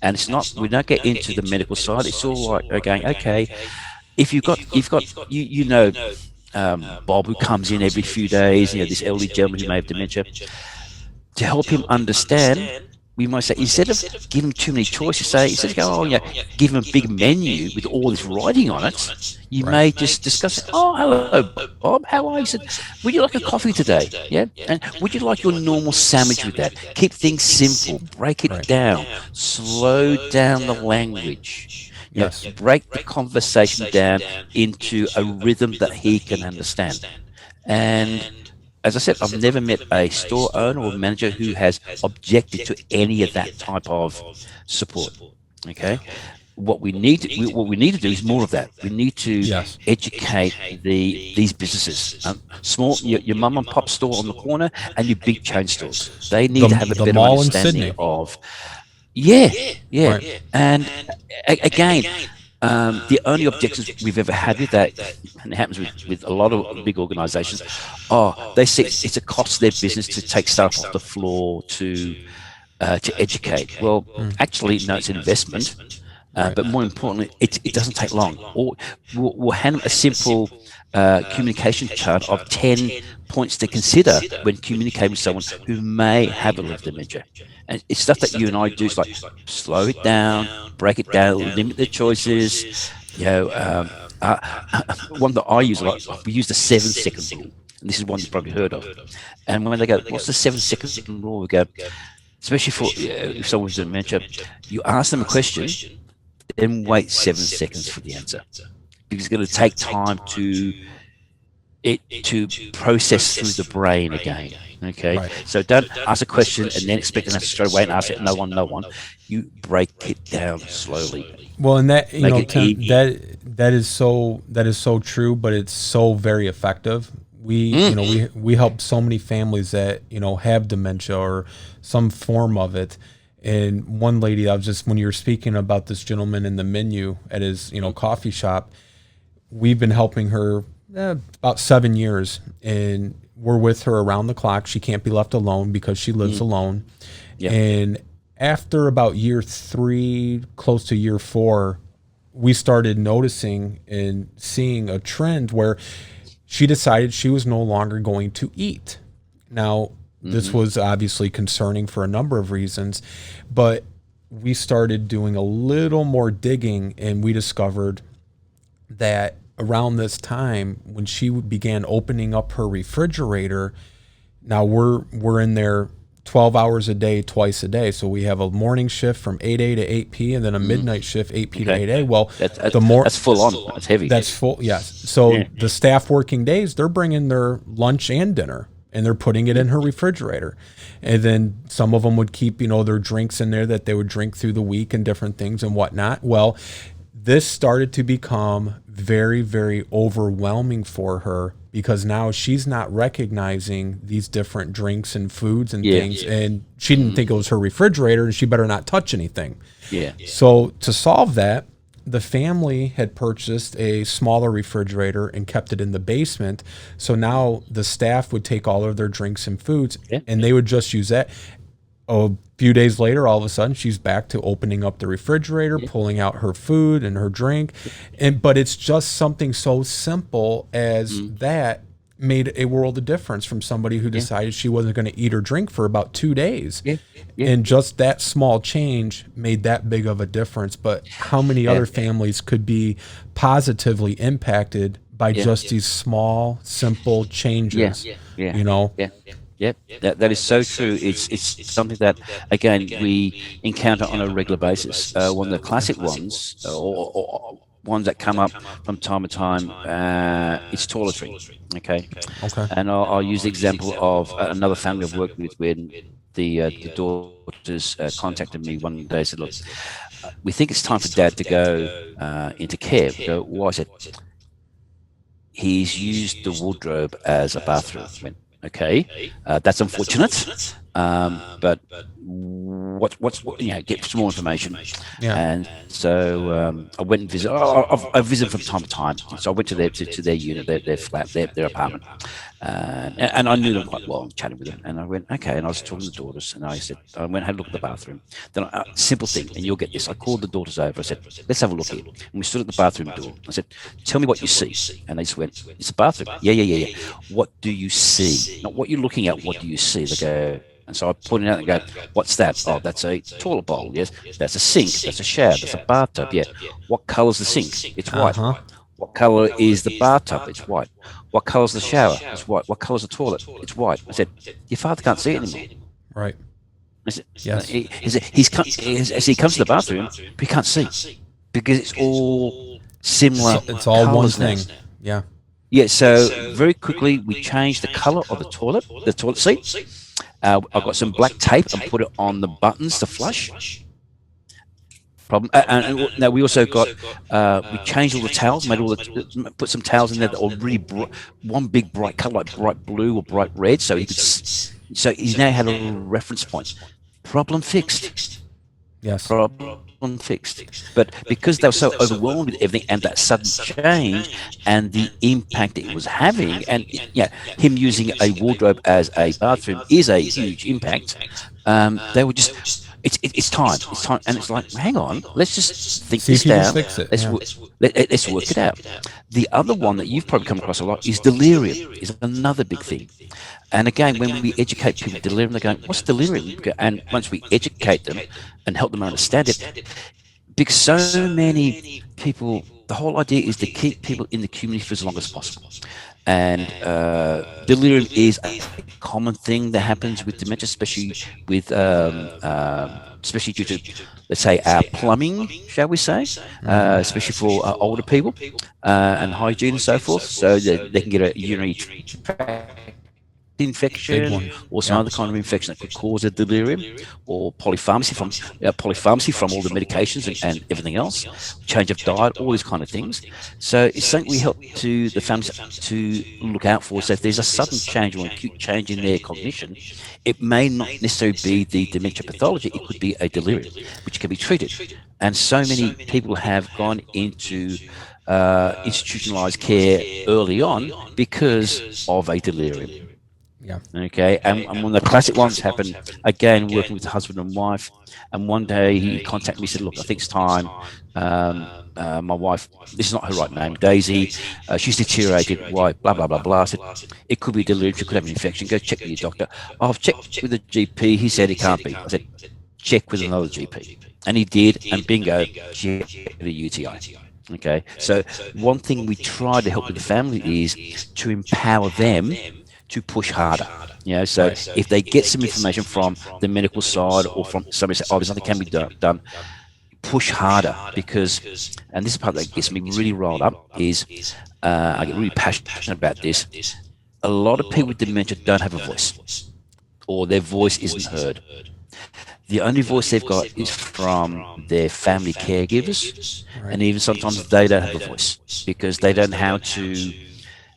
And it's not, we don't get into the medical side. It's all like going, okay, if you've got Bob who comes in every few days, this elderly gentleman who may have dementia, to help him understand, we might say, instead of giving too many choices, instead of going, give him a big menu with all this writing on it, you may just discuss it. Oh, hello, Bob, how are you? Said, would you like a coffee today? Yeah. And would you like your normal sandwich with that? Keep things simple, break it down, slow down the language. Break the conversation down into a rhythm that he can understand. And as I said, I've never met a store owner or manager who has objected to any of that type of support. Okay, what we need to do is more of that. We need to educate these businesses, small your mum and pop store on the corner and your big chain stores. They need to have a better understanding of. And again. The only objections we've ever had with that, and it happens with a lot of big organisations, they see it's a cost to their business to take staff off the floor to educate. Well, actually, no, it's an investment. Right. But more importantly, it doesn't take long. Or we'll hand them a simple communication chart of 10 points to consider when communicating with someone who may have a level of dementia. And it's stuff that you and I do. It's like slow it down, break it down, limit the choices. One that I use a lot, we use the 7-second rule. And this is one you've probably heard of. And when they go, what's the 7-second rule? We go, especially for if someone with dementia, you ask them a question, then wait 7 seconds for the answer. Because it's going to take time to process through the brain again. Okay, Right. so don't ask a question and then expect an answer straight away and ask it. No one. You break it down slowly. Well, and that Tim, easy. that is so true, but it's so very effective. We help so many families that have dementia or some form of it. And one lady, when you were speaking about this gentleman in the menu at his coffee shop, we've been helping her about 7 years, and we're with her around the clock. She can't be left alone because she lives alone. Yeah. And after about year 3, close to year 4, we started noticing and seeing a trend where she decided she was no longer going to eat. Now, this was obviously concerning for a number of reasons, but we started doing a little more digging, and we discovered that around this time when she began opening up her refrigerator, now we're in there 12 hours a day, twice a day. So we have a morning shift from 8 a to 8 p, and then a midnight shift, 8 p to 8 a. Well, that's full on. That's heavy. That's full. Yes. So the staff working days, they're bringing their lunch and dinner, and they're putting it in her refrigerator. And then some of them would keep, their drinks in there that they would drink through the week and different things and whatnot. Well, this started to become very, very overwhelming for her, because now she's not recognizing these different drinks and foods and things. And she didn't think it was her refrigerator, and she better not touch anything. Yeah. So to solve that, the family had purchased a smaller refrigerator and kept it in the basement. So now the staff would take all of their drinks and foods and they would just use that. A few days later, all of a sudden, she's back to opening up the refrigerator, pulling out her food and her drink. But it's just something so simple as that made a world of difference from somebody who decided she wasn't going to eat or drink for about 2 days. And just that small change made that big of a difference. But how many other families could be positively impacted by just these small, simple changes? Yep, that is so true. It's something that, again, we encounter on a regular basis. One of the classic ones, or ones that come up from time to time, it's toiletry. Okay. And I'll use the example of another family I've worked with, when the daughters contacted me one day and said, "Look, we think it's time for Dad to go into care." We go, "Why?" I said, "He's used the wardrobe as a bathroom." I went, "Okay, that's unfortunate, but what's get some more information." And so I went and visited. I visit from time to time. So I went to their unit, their flat, their apartment, and I knew them quite well. Chatting with them, and I went, "Okay." And I was talking to the daughters, and I said, I went and had a look at the bathroom. Then simple thing, and you'll get this. I called the daughters over. I said, "Let's have a look here." And we stood at the bathroom door. I said, "Tell me what you see." And they just went, "It's a bathroom." Yeah. "What do you see? Not what you're looking at. What do you see?" They go. And so I pointed out and go, "What's that?" "Oh, that's a toilet bowl." "Yes." "That's a sink." "That's a shower." "That's a bathtub." "Yeah." "What colour's the sink?" "It's white." "What colour is the bathtub?" "It's white." "What colour's the shower?" "It's white." "What colour's the toilet?" "It's white." I said, "Your father can't see it anymore." Right. I said, Yes. As he comes to the bathroom, but he can't see, because it's all similar. It's all one colours thing. now. Yeah. So very quickly we changed the colour of the toilet seat. I got some black tape and put it on the buttons to flush. Problem. And now we also got we changed all the towels, put some towels in there that were really one big bright color, like bright blue or bright red, so he could. So he's now had a reference point. Problem fixed. Yes. Problem fixed. But because they were so overwhelmed with everything and that sudden change and the impact it was having, and him using a wardrobe as a bathroom is a huge impact. They were just it's time. It's time, and it's like, hang on, let's just think See this if you can down. fix it. Let's Yeah. let's work it out. The other one that you've probably come across a lot is delirium. Is another big thing. And again, when we educate people with delirium, they're going, "What's delirium?" And once we educate them and help them understand it, because so many people, the whole idea is to keep people in the community for as long as possible. And delirium is a common thing that happens with dementia, especially with especially due to, let's say, our plumbing, shall we say, especially for older people and hygiene and so forth, so that they can get a urinary tract Big infection one. or some Yeah. other kind of infection that could cause a delirium, or polypharmacy from all the medications and everything else, change of diet, all these kind of things. So it's something we help to the families to look out for. So if there's a sudden change or acute change in their cognition, it may not necessarily be the dementia pathology, it could be a delirium which can be treated. And so many people have gone into institutionalized care early on because of a delirium. Yeah. Okay, and when the classic ones happened, again, working with the husband and wife, and one day he contacted me and said, "Look, I think it's time. My wife, this is not her right name, Daisy, she's deteriorated. Why? Blah, blah, blah, blah." I said, "It could be delirium, she could have an infection. Go check with your doctor." "I've checked with the GP, he said it can't be." I said, "Check with another GP." And he did, and bingo, she had a UTI. Okay, so one thing we try to help with the family is to empower them to push harder. So if they get some information from the medical side or from somebody say, "Oh, there's nothing can be done," push harder, because, and this is the part that gets me really rolled up, is I get really passionate about this. A lot of people with dementia don't have a voice, or their voice isn't heard. The only voice they've got is from their family caregivers, and even sometimes they don't have a voice because they don't know how to.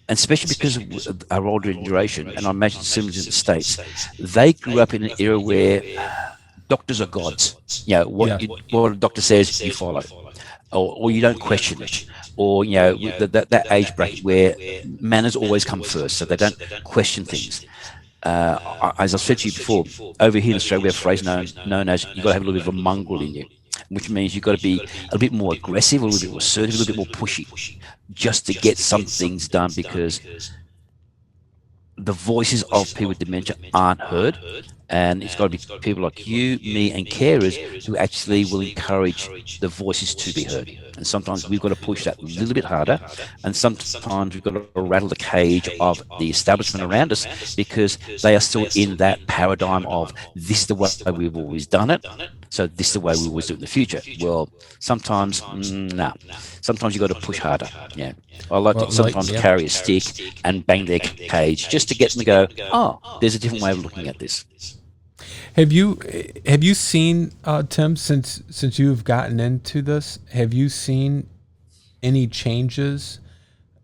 And especially because of our older generation, and I imagine similar to the States, they grew up in an era where doctors are gods. What a doctor says, you follow, or you don't question it, or that age bracket where manners always come first, so they don't question things. As I've said to you before, over here in Australia, we have a phrase known as, "You've got to have a little bit of a mongrel in you," which means you've got to be a bit more aggressive, a little bit more assertive, a little bit more pushy, just to get some things done, because the voices of people with dementia aren't heard. And it's got to be people like you, me, and carers who actually will encourage the voices to be heard. And sometimes we've got to push that a little bit harder. And sometimes we've got to rattle the cage of the establishment around us, because they are still in that paradigm of, this is the way we've always done it, so this is the way we always do it in the future. Well, sometimes, no. Sometimes you've got to push harder. Yeah. I like to sometimes carry a stick and bang their cage just to get them to go, "Oh, there's a different way of looking at this." Have you seen, Tim, since you've gotten into this, have you seen any changes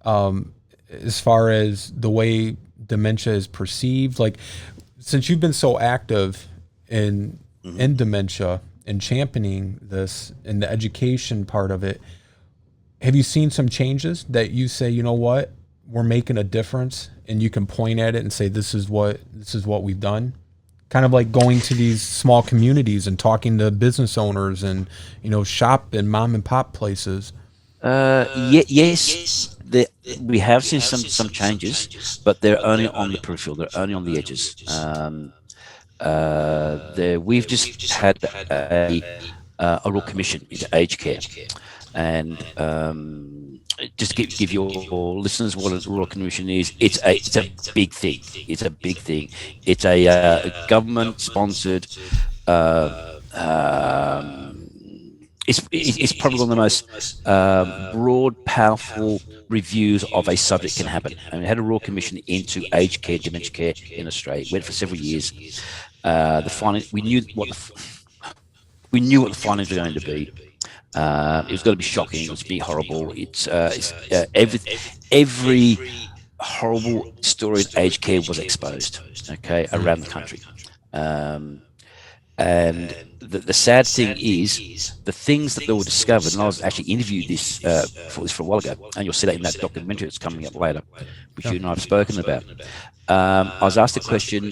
as far as the way dementia is perceived? Like, since you've been so active in dementia and championing this and the education part of it, have you seen some changes that you say, you know what, we're making a difference, and you can point at it and say, this is what we've done? Kind of like going to these small communities and talking to business owners and, shop and mom and pop places. Yes, we have seen some changes, but they're only on the peripheral. They're only on the edges. We've just had a royal commission into aged care, and just to give your listeners what a royal commission is. It's a big thing. It's a big thing. It's a government-sponsored. It's probably one of the most broad, powerful reviews of a subject can happen. And we had a royal commission into aged care, dementia care in Australia. It went for several years. We knew what the findings were going to be. It was going to be shocking. It was going to be horrible. Every horrible story in aged care was exposed. Okay, around the country. And the sad thing is, the things that they were discovered, and I was actually interviewed for a while ago, and you'll see that in that documentary that's coming up later, which you and I have spoken about. I was asked the question,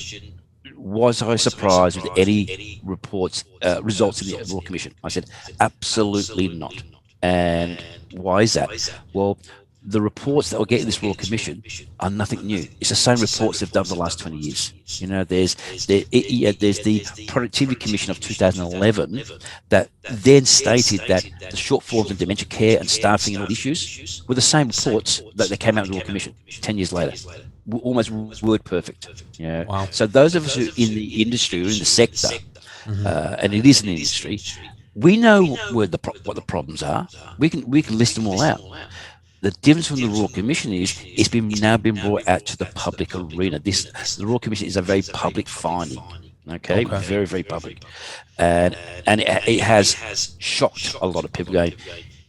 was I surprised with any results in the Royal Commission? I said, absolutely not. And why is that? Well, the reports that will get in this Royal Commission are nothing new. It's the same reports they've done for the last 20 years. You know, there's the Productivity Commission of 2011 that then stated that the shortfalls in dementia care and staffing and all issues were the same reports that they came out with the Royal Commission 10 years later. Almost word perfect. Yeah. Wow. So those of us who are in the industry or in the sector, and it is an industry, we know what the problems are. We can list them all out. The difference from the Royal Commission is it's now been brought out to the public arena. The Royal Commission is a very public finding. Okay, very, very public, and it has shocked a lot of people. Going,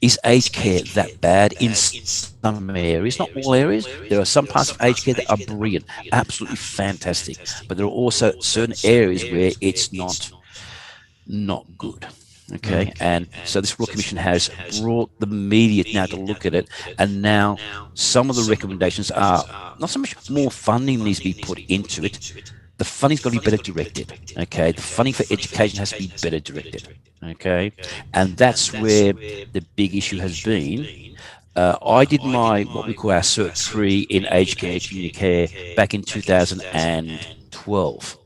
is aged care that bad in some areas? Not all areas. There are some parts of aged care that are brilliant, absolutely fantastic, but there are also certain areas where it's not good. Okay, and so this Royal Commission has brought the media now to look at it, and now some of the recommendations are not so much more funding needs to be put into it. The funding's got to be better directed. Okay, the funding for education has to be better directed. Okay, and that's where the big issue has been. I did what we call our Cert 3 in aged care, community care, back in 2012.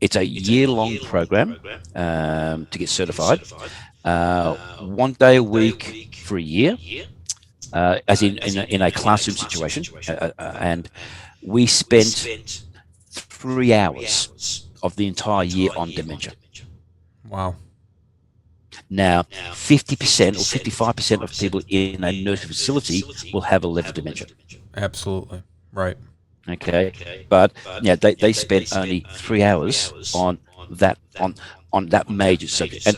It's a year-long program to get certified. 1 day a week for a year, as in a classroom situation, and we spent 3 hours of the entire year on dementia. Wow. Now, 50% or 55% of people in a nursing facility will have a level of dementia. Absolutely. Right. Okay, but yeah, they spent only 3 hours on that major subject, and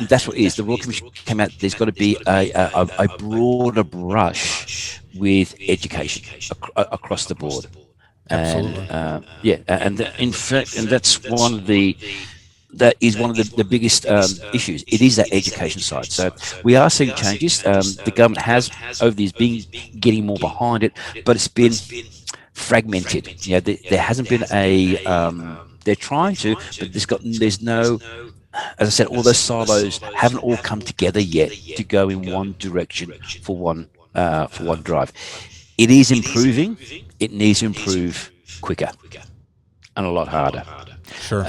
that's what it is. The Royal Commission came out. There's got to be a broader brush with education across the board. Absolutely. And in fact, and that's one of the biggest issues. It is that education side. So we are seeing changes. The government has over these been getting more behind it, but it's been fragmented. You know, there hasn't been they're trying to, but there's no, as I said, all those silos haven't all come together yet to go in one direction for one drive. It is improving. It needs to improve quicker and a lot harder. Sure.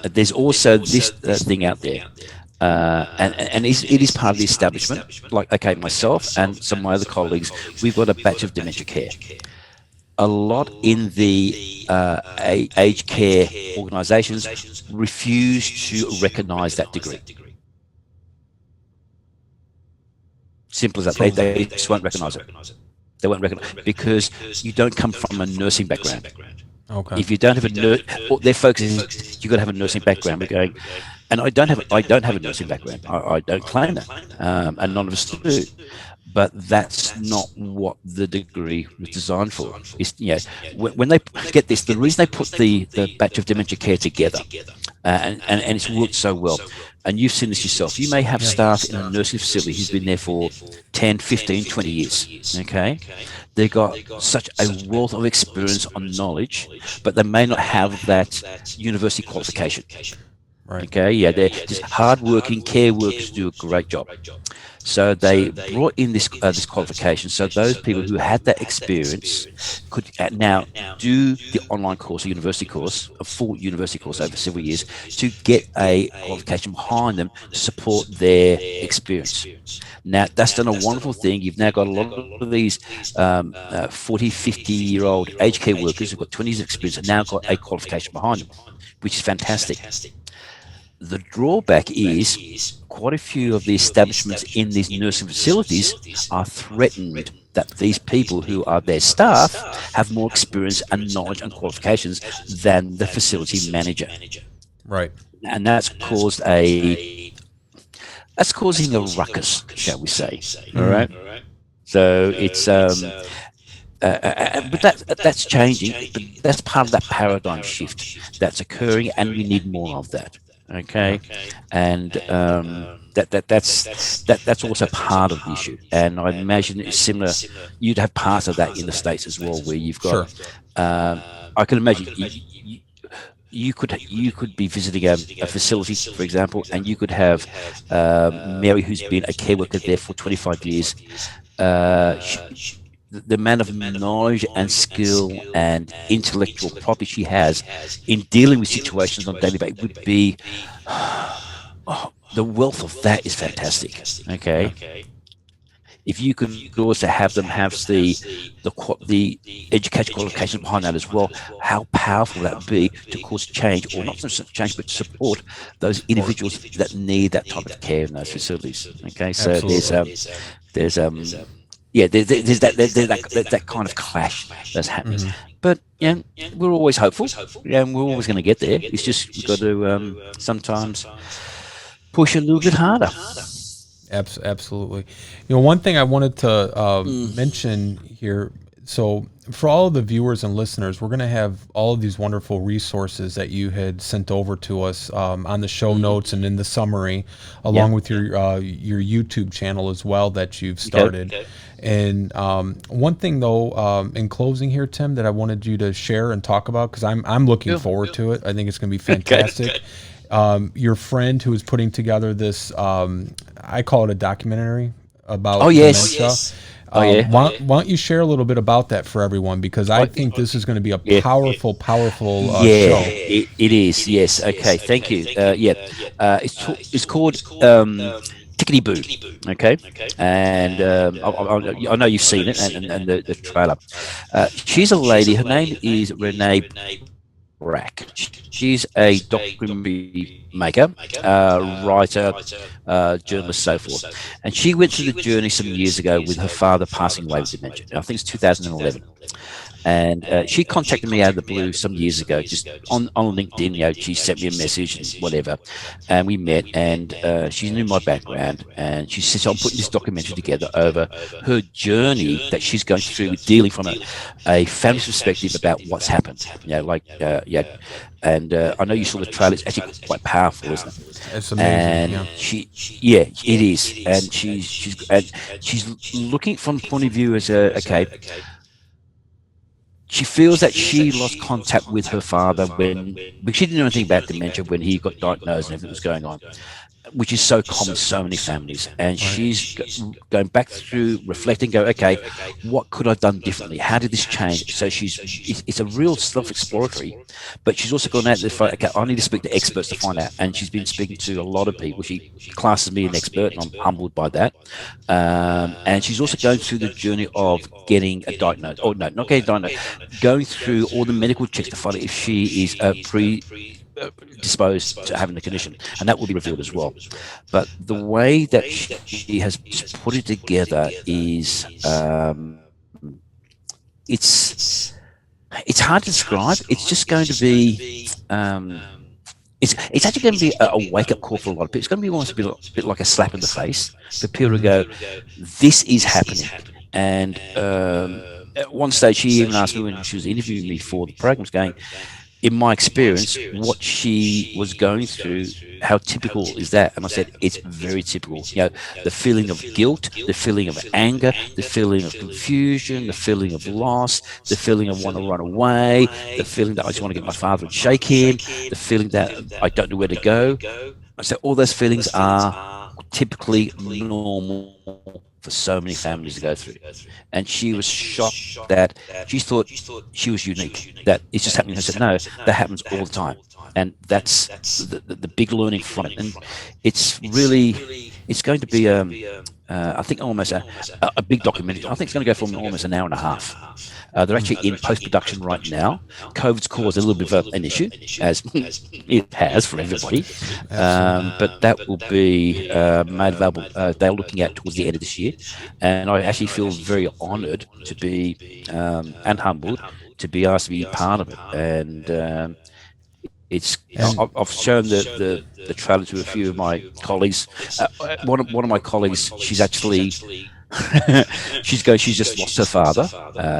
There's also this thing out there, and it is part of the establishment. Like, okay, myself and some of my other colleagues, we've got a batch of dementia care. A lot in the aged care organisations refuse to recognise that degree. Simple as that. They just won't recognise it. They won't recognise it because you don't come from a nursing background. Okay. If you don't have a nurse, their focus is you've got to have a nursing background. We're going, and I don't have a nursing background. I don't claim that, and none of us do. But that's not what the degree was designed for. It's, you know, when they get this, the reason they put the batch of dementia care together, and it's worked so well, and you've seen this yourself. You may have staff in a nursing facility who's been there for 10, 15, 20 years, okay? They've got such a wealth of experience and knowledge, but they may not have that university qualification. Right. Okay, yeah, they're just hard-working care workers who do a great job. So they brought in this qualification, so those people who had that experience could now do the online course, a university course, a full university course over several years, to get a qualification behind them to support their experience. Now, that's done a wonderful thing. You've now got a lot of these 40, 50-year-old aged care workers who've got 20 years of experience and now got a qualification behind them, which is fantastic. The drawback is quite a few of the establishments in these nursing facilities are threatened that these people who are their staff have more experience and knowledge and qualifications than the facility manager. Right. And that's causing a ruckus, shall we say? All right. So it's but that's changing. But that's part of that paradigm shift that's occurring, and we need more of that. Okay, and that's also part of the issue, and I imagine it's similar. You'd have part of that in the States as well, where you've got. Sure. I can imagine you could be visiting a facility, for example, and you could have Mary, who's been a care worker there for 25 years. The amount of knowledge and skill and intellectual property she has in dealing with situations on a daily basis would be the wealth of that is fantastic. Okay, if you could also have them have the education qualification behind that as well, how powerful that would be to cause change, or not just change, but to support those individuals that need that type of care in those facilities. Okay, so Absolutely. there's yeah, there's that kind of clash that's happening. But we're always hopeful. Yeah, and we're always going to get there. It's just we've got to sometimes push a little bit harder. Absolutely. One thing I wanted to mention here. So, for all of the viewers and listeners, we're going to have all of these wonderful resources that you had sent over to us on the show notes and in the summary, along with your YouTube channel as well that you've started. Okay. And one thing, though, in closing here, Tim, that I wanted you to share and talk about, because I'm looking forward to it. I think it's going to be fantastic. Your friend who is putting together this, I call it a documentary about dementia. Why don't you share a little bit about that for everyone? Because I think this is going to be a powerful show. It is. Yes. Okay. Thank you. It's called Tickety Boo. Okay. And I know you've seen it and the trailer. She's a lady. Her name is Renee Brack. She's a documentary maker, writer, journalist, so forth. And she went through the journey some years ago with her father passing away with dementia. I think it's 2011. And she contacted me out of the blue some years ago, just on LinkedIn. She sent me a message and whatever, and we met. And she knew my background, and she said, "I'm putting this documentary together over her journey that she's going through with dealing from a family's perspective about what's happened." And I know you saw the trailer. It's actually quite powerful, isn't it? It's amazing. And it is. And she's looking from the point of view as she feels that she lost contact with her father because she didn't know anything about dementia when he got diagnosed and everything was going on, which is so common in so many families. And she's going back through, reflecting, what could I have done differently? How did this change? So it's a real self-exploratory, but she's also gone out there for, I need to speak to experts to find out. And she's been speaking to a lot of people. She classes me an expert, and I'm humbled by that. And she's also going through the journey of getting a diagnosis, not getting diagnosed, going through all the medical checks to find out if she is predisposed to having the condition, and that will be revealed as well. But the way that she has put it together is it's hard to describe. It's just going to be it's actually going to be a wake-up call for a lot of people. It's going to be almost a bit like a slap in the face for people to go, this is happening. And at one stage she even asked me when she was interviewing me for the programs, going, in my experience, what she was going through, how typical is that? And I said, it's very typical. The feeling of guilt, the feeling of anger, the feeling of confusion, the feeling of loss, the feeling of want to run away, the feeling that I just want to get my father and shake him, the feeling that I don't know where to go. I said, all those feelings are typically normal for so many families to go through. And she was shocked that she thought she was unique, that it's just happening. I said, no, that happens all the time. And that's the big learning from it. And it's going to be, I think, almost a big documentary. I think it's going to go for almost an hour and a half. They're actually in post-production right now. COVID's caused a little bit of an issue, as it has for everybody. But that will be made available. They're looking at towards the end of this year. And I actually feel very honoured to be, and humbled, to be asked to be part of it. And I've shown the trailer to a few of my colleagues. One of my colleagues, she's actually she's just lost her father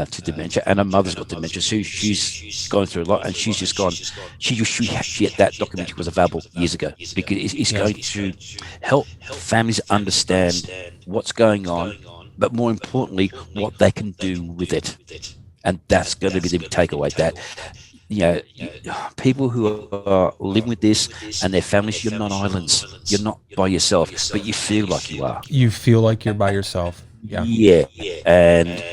to dementia, and her mother's got dementia, so she's gone through a lot, and she's just gone. That documentary was available years ago because it's going to help families understand what's going on, but more importantly, what they can do with it, and that's going to be the big takeaway. That people who are living with this and their families, you're not islands. You're not by yourself, but you feel like you are. You feel like you're by yourself. Yeah. Yeah, and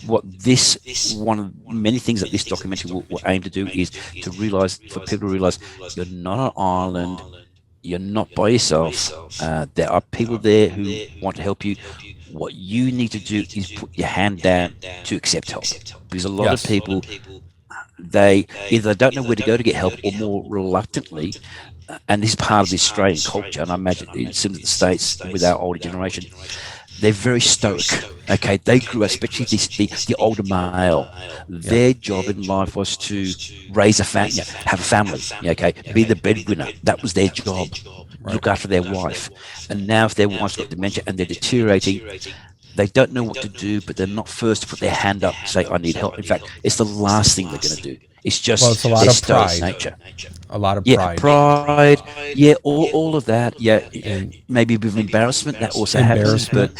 what this one of many things that this documentary will aim to do is to realize, for people to realize, you're not an island. You're not by yourself. There are people there who want to help you. What you need to do is put your hand down to accept help, because a lot of people, they either don't know where to go to get help, or more reluctantly, and this is part of the Australian culture, and I imagine it's similar to the States with our older generation, they're very stoic. Okay, they grew up, especially the older male. Their job in life was to raise a family, have a family. Okay, be the breadwinner. That was their job. Look after their wife. And now, if their wife's got dementia and they're deteriorating, they don't know what to do, but they're not first to put their hand up and say, "I need help." In fact, it's the last thing they're going to do. It's just it's a lot their of stoic pride. nature. A lot of pride. Pride. All of that. And maybe a bit of embarrassment that also happens. But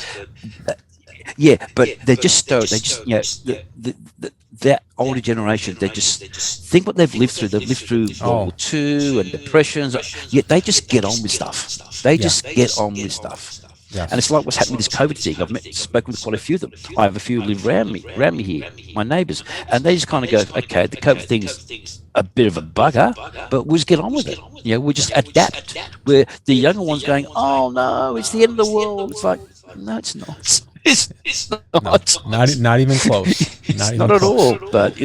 but they're just stoic. They just that older generation, they just think what they've lived through. They've lived through World War II and depressions. Yet they just get on with stuff. They just get on with stuff. Yes. And it's like what's happening with this COVID thing. I've spoken with quite a few of them. I have a few who live around me here, my neighbours, and they just kind of go, "Okay, the COVID thing's a bit of a bugger, but we'll just get on with it. We'll just adapt." Where the younger ones going, "Oh no, it's the end of the world." It's like, no, it's not. It's not. No, not even close. Not at all. But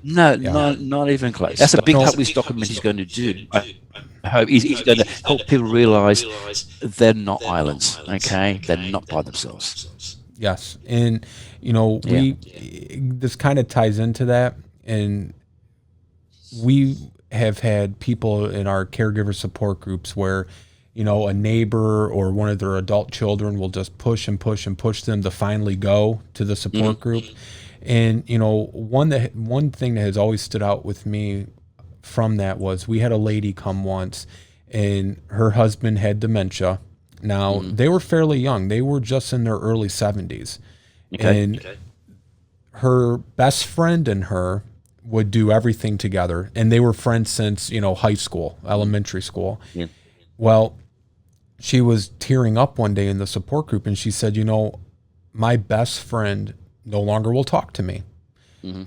not even close. That's a big part this document is going to do. I hope he's going to help people realise they're not islands. Okay, they're not by themselves. Yes, and this kind of ties into that, and we have had people in our caregiver support groups where, a neighbor or one of their adult children will just push and push and push them to finally go to the support group. And, one thing that has always stood out with me from that was, we had a lady come once, and her husband had dementia. Now, they were fairly young. They were just in their early 70s. And her best friend and her would do everything together. And they were friends since, high school, elementary school. Yeah. Well, she was tearing up one day in the support group, and she said, my best friend no longer will talk to me.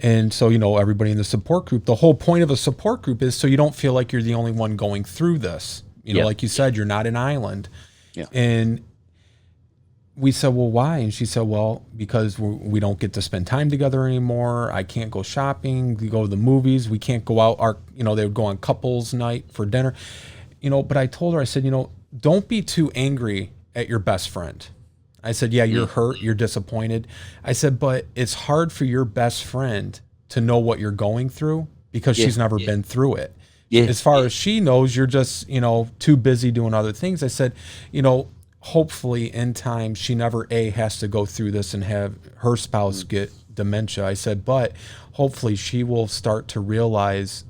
And so, everybody in the support group, the whole point of a support group is so you don't feel like you're the only one going through this. Like you said, you're not an island. Yeah. And we said, well, why? And she said, well, because we don't get to spend time together anymore. I can't go shopping. We go to the movies. We can't go out. They would go on couples night for dinner. But I told her, I said, don't be too angry at your best friend. I said, yeah, you're hurt, you're disappointed. I said, but it's hard for your best friend to know what you're going through, because she's never been through it. As far as she knows, you're just, too busy doing other things. I said, hopefully in time, she never has to go through this and have her spouse get dementia. I said, but hopefully she will start to realize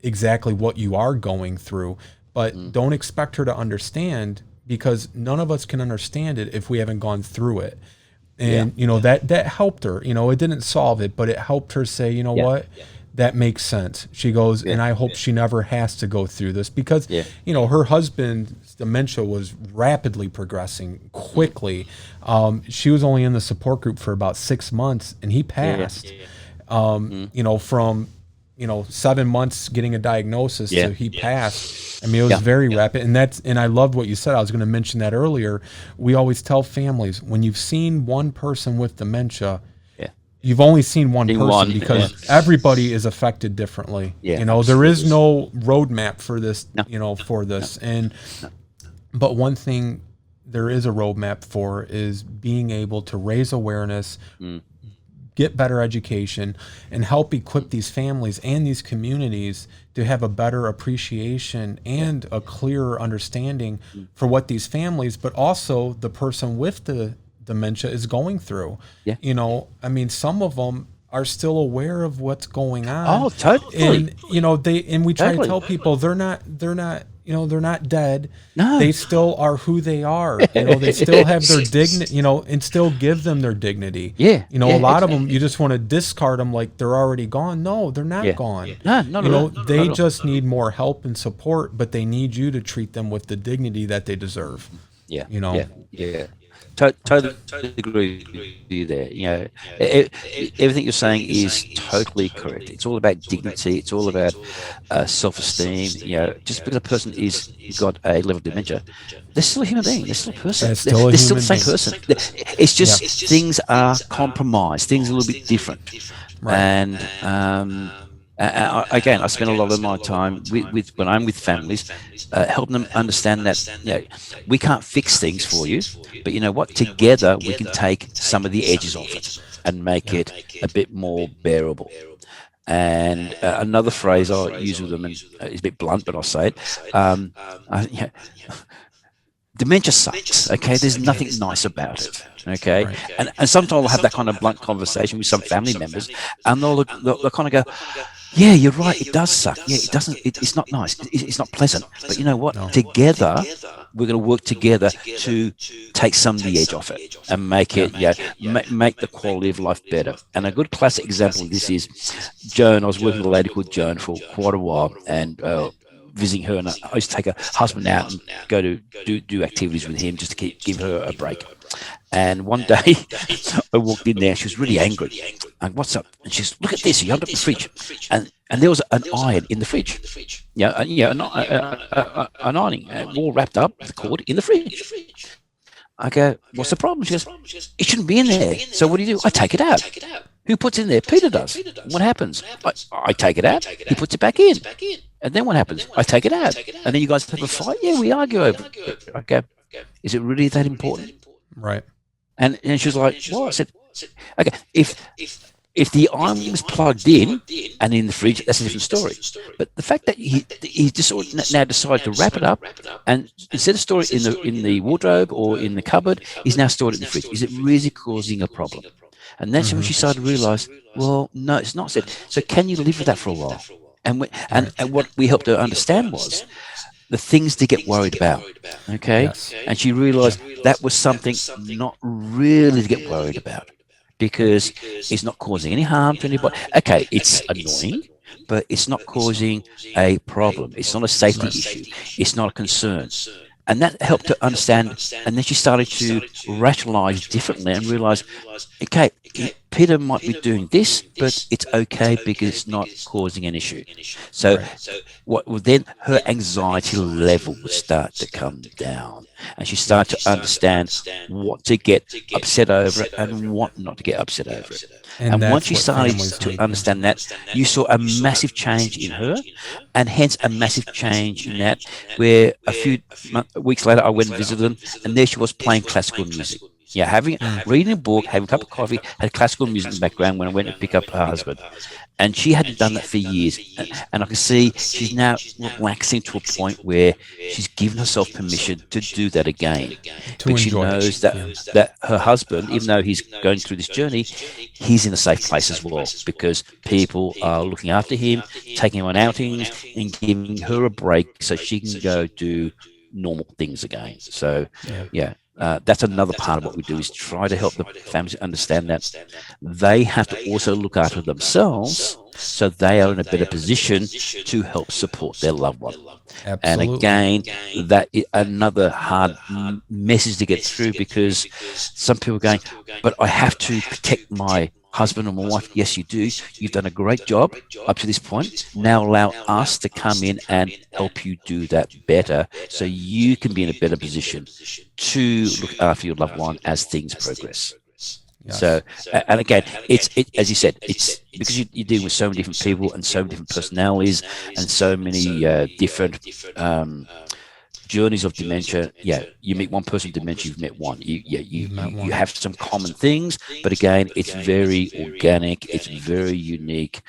exactly what you are going through, but don't expect her to understand, because none of us can understand it if we haven't gone through it. And, that helped her. It didn't solve it, but it helped her say, what? That makes sense. She goes, and I hope she never has to go through this, because, her husband's dementia was rapidly progressing quickly. She was only in the support group for about 6 months, and he passed, from 7 months getting a diagnosis to he passed. I mean, it was very rapid. And I loved what you said. I was going to mention that earlier. We always tell families, when you've seen one person with dementia, you've only seen one person, because everybody is affected differently. There is no roadmap for this, for this. But one thing there is a roadmap for is being able to raise awareness, get better education, and help equip these families and these communities to have a better appreciation and a clearer understanding for what these families, but also the person with the dementia, is going through. Some of them are still aware of what's going on. Oh, totally. And we try to tell people they're not they're not dead. No. They still are who they are. They still have their dignity, and still give them their dignity. Yeah. A lot of them, you just want to discard them like they're already gone. No, they're not gone. No, not at all. They just need more help and support, but they need you to treat them with the dignity that they deserve. Yeah. Yeah. Totally agree with you there. Everything you're saying is totally correct. It's all about dignity. It's all about self-esteem. Just because a person is got a level of dementia, they're still a human being. They're still a person. They're still the same person. It's just things are compromised. Things are a little bit different. Right. And again, I spend a lot of my time with when I'm with families, helping them understand that we can't fix things for you, but you know what? Together we can take some of the edges off it and make it a bit more bearable. And another phrase I use with them, and it's a bit blunt, but I'll say it. Dementia sucks. Okay, there's nothing nice about it. Okay, right. And sometimes I'll have that kind of blunt conversation with some family members, and they'll kind of go, "Yeah, you're right. It does suck. Yeah, it doesn't. It's not nice. It's not pleasant. But you know what? No. Together, we're going to work together to take some of the edge off it and make it, make the quality of life better." And a good classic example of this is Joan. I was working with a lady called Joan for quite a while, and visiting her, and I used to take her husband out and go to do activities with him just to give her a break. And one day I walked in there, she was really angry. And what's up? And she says, "Look at this, you opened up the fridge." And there was an iron in the fridge. An ironing all wrapped up with the cord in the fridge. I go, "What's the problem?" She goes, "It shouldn't be in there. So what do? I take it out." "Who puts it in there?" "Peter does." "What happens?" I take it out. He puts it back in. "And then what happens?" "I take it out." "And then you guys have a fight?" "Yeah, we argue over it." I go, "Is it really that important?" Right. And she was like, "Well," I said, "Okay, if the iron was plugged in and in the fridge, that's a different story. But the fact that he just now decided to wrap it up, and instead of storing it in the wardrobe or in the cupboard, he's now stored it in the fridge. Is it really causing a problem?" And that's when she started to realise, well, no, it's not. Said, so can you live with that for a while? And what we helped her understand was the things to get worried about. Okay, yes. And she realised that was something not really to get worried about, because it's not causing any harm to anybody. Okay, it's annoying, but it's not causing a problem. It's not a safety issue. It's not a concern. And that helped her understand. And then she started to rationalize differently and realize, okay, Peter might be doing this, but it's okay because it's not causing an issue. So then her anxiety level would start to come down. And she started to understand what to get upset over it and what not to get upset over it. And once she started to understand that, you saw a massive change in her, and hence a massive change in that, where a few weeks later I went and visited them, and there she was playing classical music. Yeah, reading a book, having a cup of coffee, had classical music in the background when I went to pick up her husband. And she hadn't done that for years. And I can see she's now relaxing to a point where she's given herself permission to do that again. But she knows that her husband, even though he's going through this journey, he's in a safe place as well, because people are looking after him, taking him on outings, and giving her a break so she can go do normal things again. So, that's another part of what we do, is try to help the families understand that they have to also look after themselves, so they are in a better position to help support their loved one. Absolutely. And again, that is another hard message to get through, because some people are going, "But I have to protect my husband or my wife." Yes, you do. You've done a great job up to this point. Now allow us to come in and help you do that better, so you can be in a better position to look after your loved one as things progress. Yes. So, and again, it's as you said, it's because you're dealing with so many different people and so many different personalities and so many different journeys of dementia. Yeah, you meet one person with dementia, you've met one. You have some common things, but again, it's very organic, it's very unique,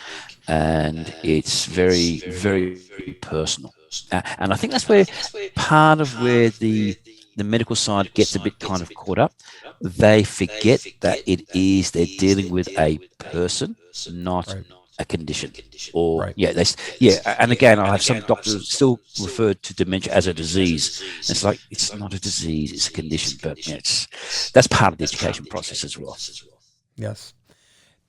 and it's very, very personal. And I think that's where part of where the medical side gets a bit kind of caught up. They forget that they're dealing with a person, not a condition, or Right. and again, I have some doctors still refer to dementia as a disease. It's like, it's not a disease, it's a condition, but that's part of the education process as well. Yes.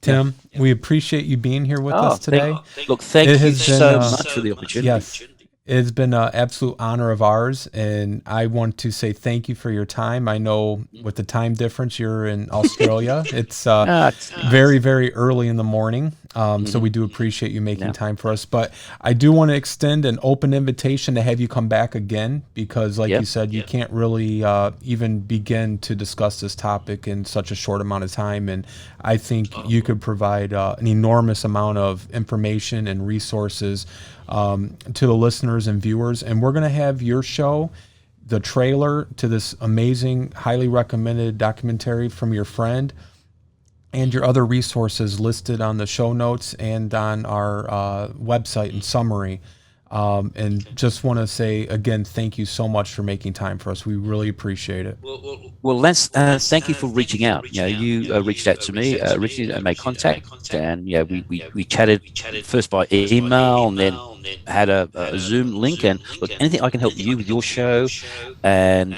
Tim, we appreciate you being here with us today. Thank you so much for the opportunity. Yes. It's been an absolute honor of ours, and I want to say thank you for your time. I know with the time difference, you're in Australia. It's very, very early in the morning, so we do appreciate you making time for us. But I do want to extend an open invitation to have you come back again, because like you said, you can't really even begin to discuss this topic in such a short amount of time, and I think you could provide an enormous amount of information and resources to the listeners and viewers. And we're going to have your show, the trailer to this amazing, highly recommended documentary from your friend, and your other resources listed on the show notes and on our website in summary. And just want to say again, thank you so much for making time for us. We really appreciate it. Well, Lance, thank you for reaching out. You reached out to me, originally made contact, and we chatted first by email, and then had a Zoom link. And look, anything I can help you with your show, and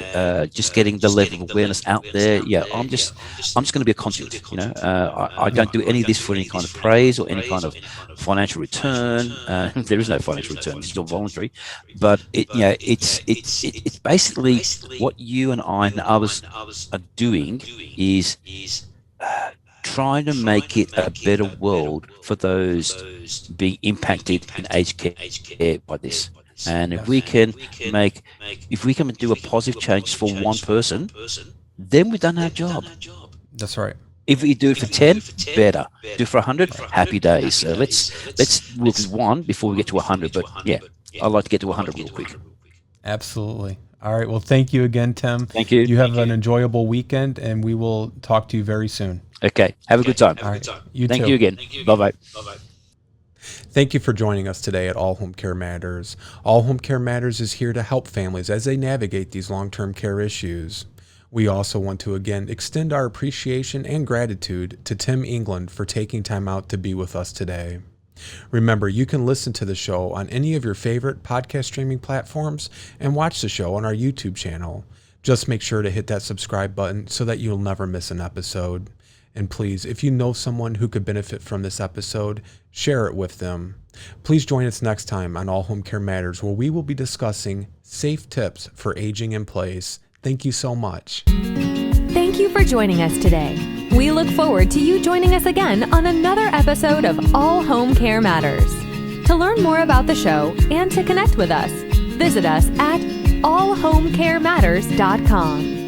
just getting the level of awareness out there. I'm just going to be a conduit. I don't do any of this for any kind of praise or any kind of financial return. There is no financial return. It's all voluntary, but it's basically what you and I and others are doing is trying to make it a better world for those being impacted in aged care by this. And if we can do a positive change for one person, then we've done our job. That's right. If we do it for 10, better. Do it for 100, happy days. So let's work with one before we get to 100. But I'd like to get to 100 real quick. Absolutely. All right. Well, thank you again, Tim. Thank you. You have an enjoyable weekend, and we will talk to you very soon. Okay. Have a good time. All right. You Thank too. you again. Bye-bye. Thank you for joining us today at All Home Care Matters. All Home Care Matters is here to help families as they navigate these long-term care issues. We also want to again extend our appreciation and gratitude to Tim England for taking time out to be with us today. Remember, you can listen to the show on any of your favorite podcast streaming platforms and watch the show on our YouTube channel. Just make sure to hit that subscribe button so that you'll never miss an episode. And please, if you know someone who could benefit from this episode, share it with them. Please join us next time on All Home Care Matters, where we will be discussing safe tips for aging in place. Thank you so much. Thank you for joining us today. We look forward to you joining us again on another episode of All Home Care Matters. To learn more about the show and to connect with us, visit us at allhomecarematters.com.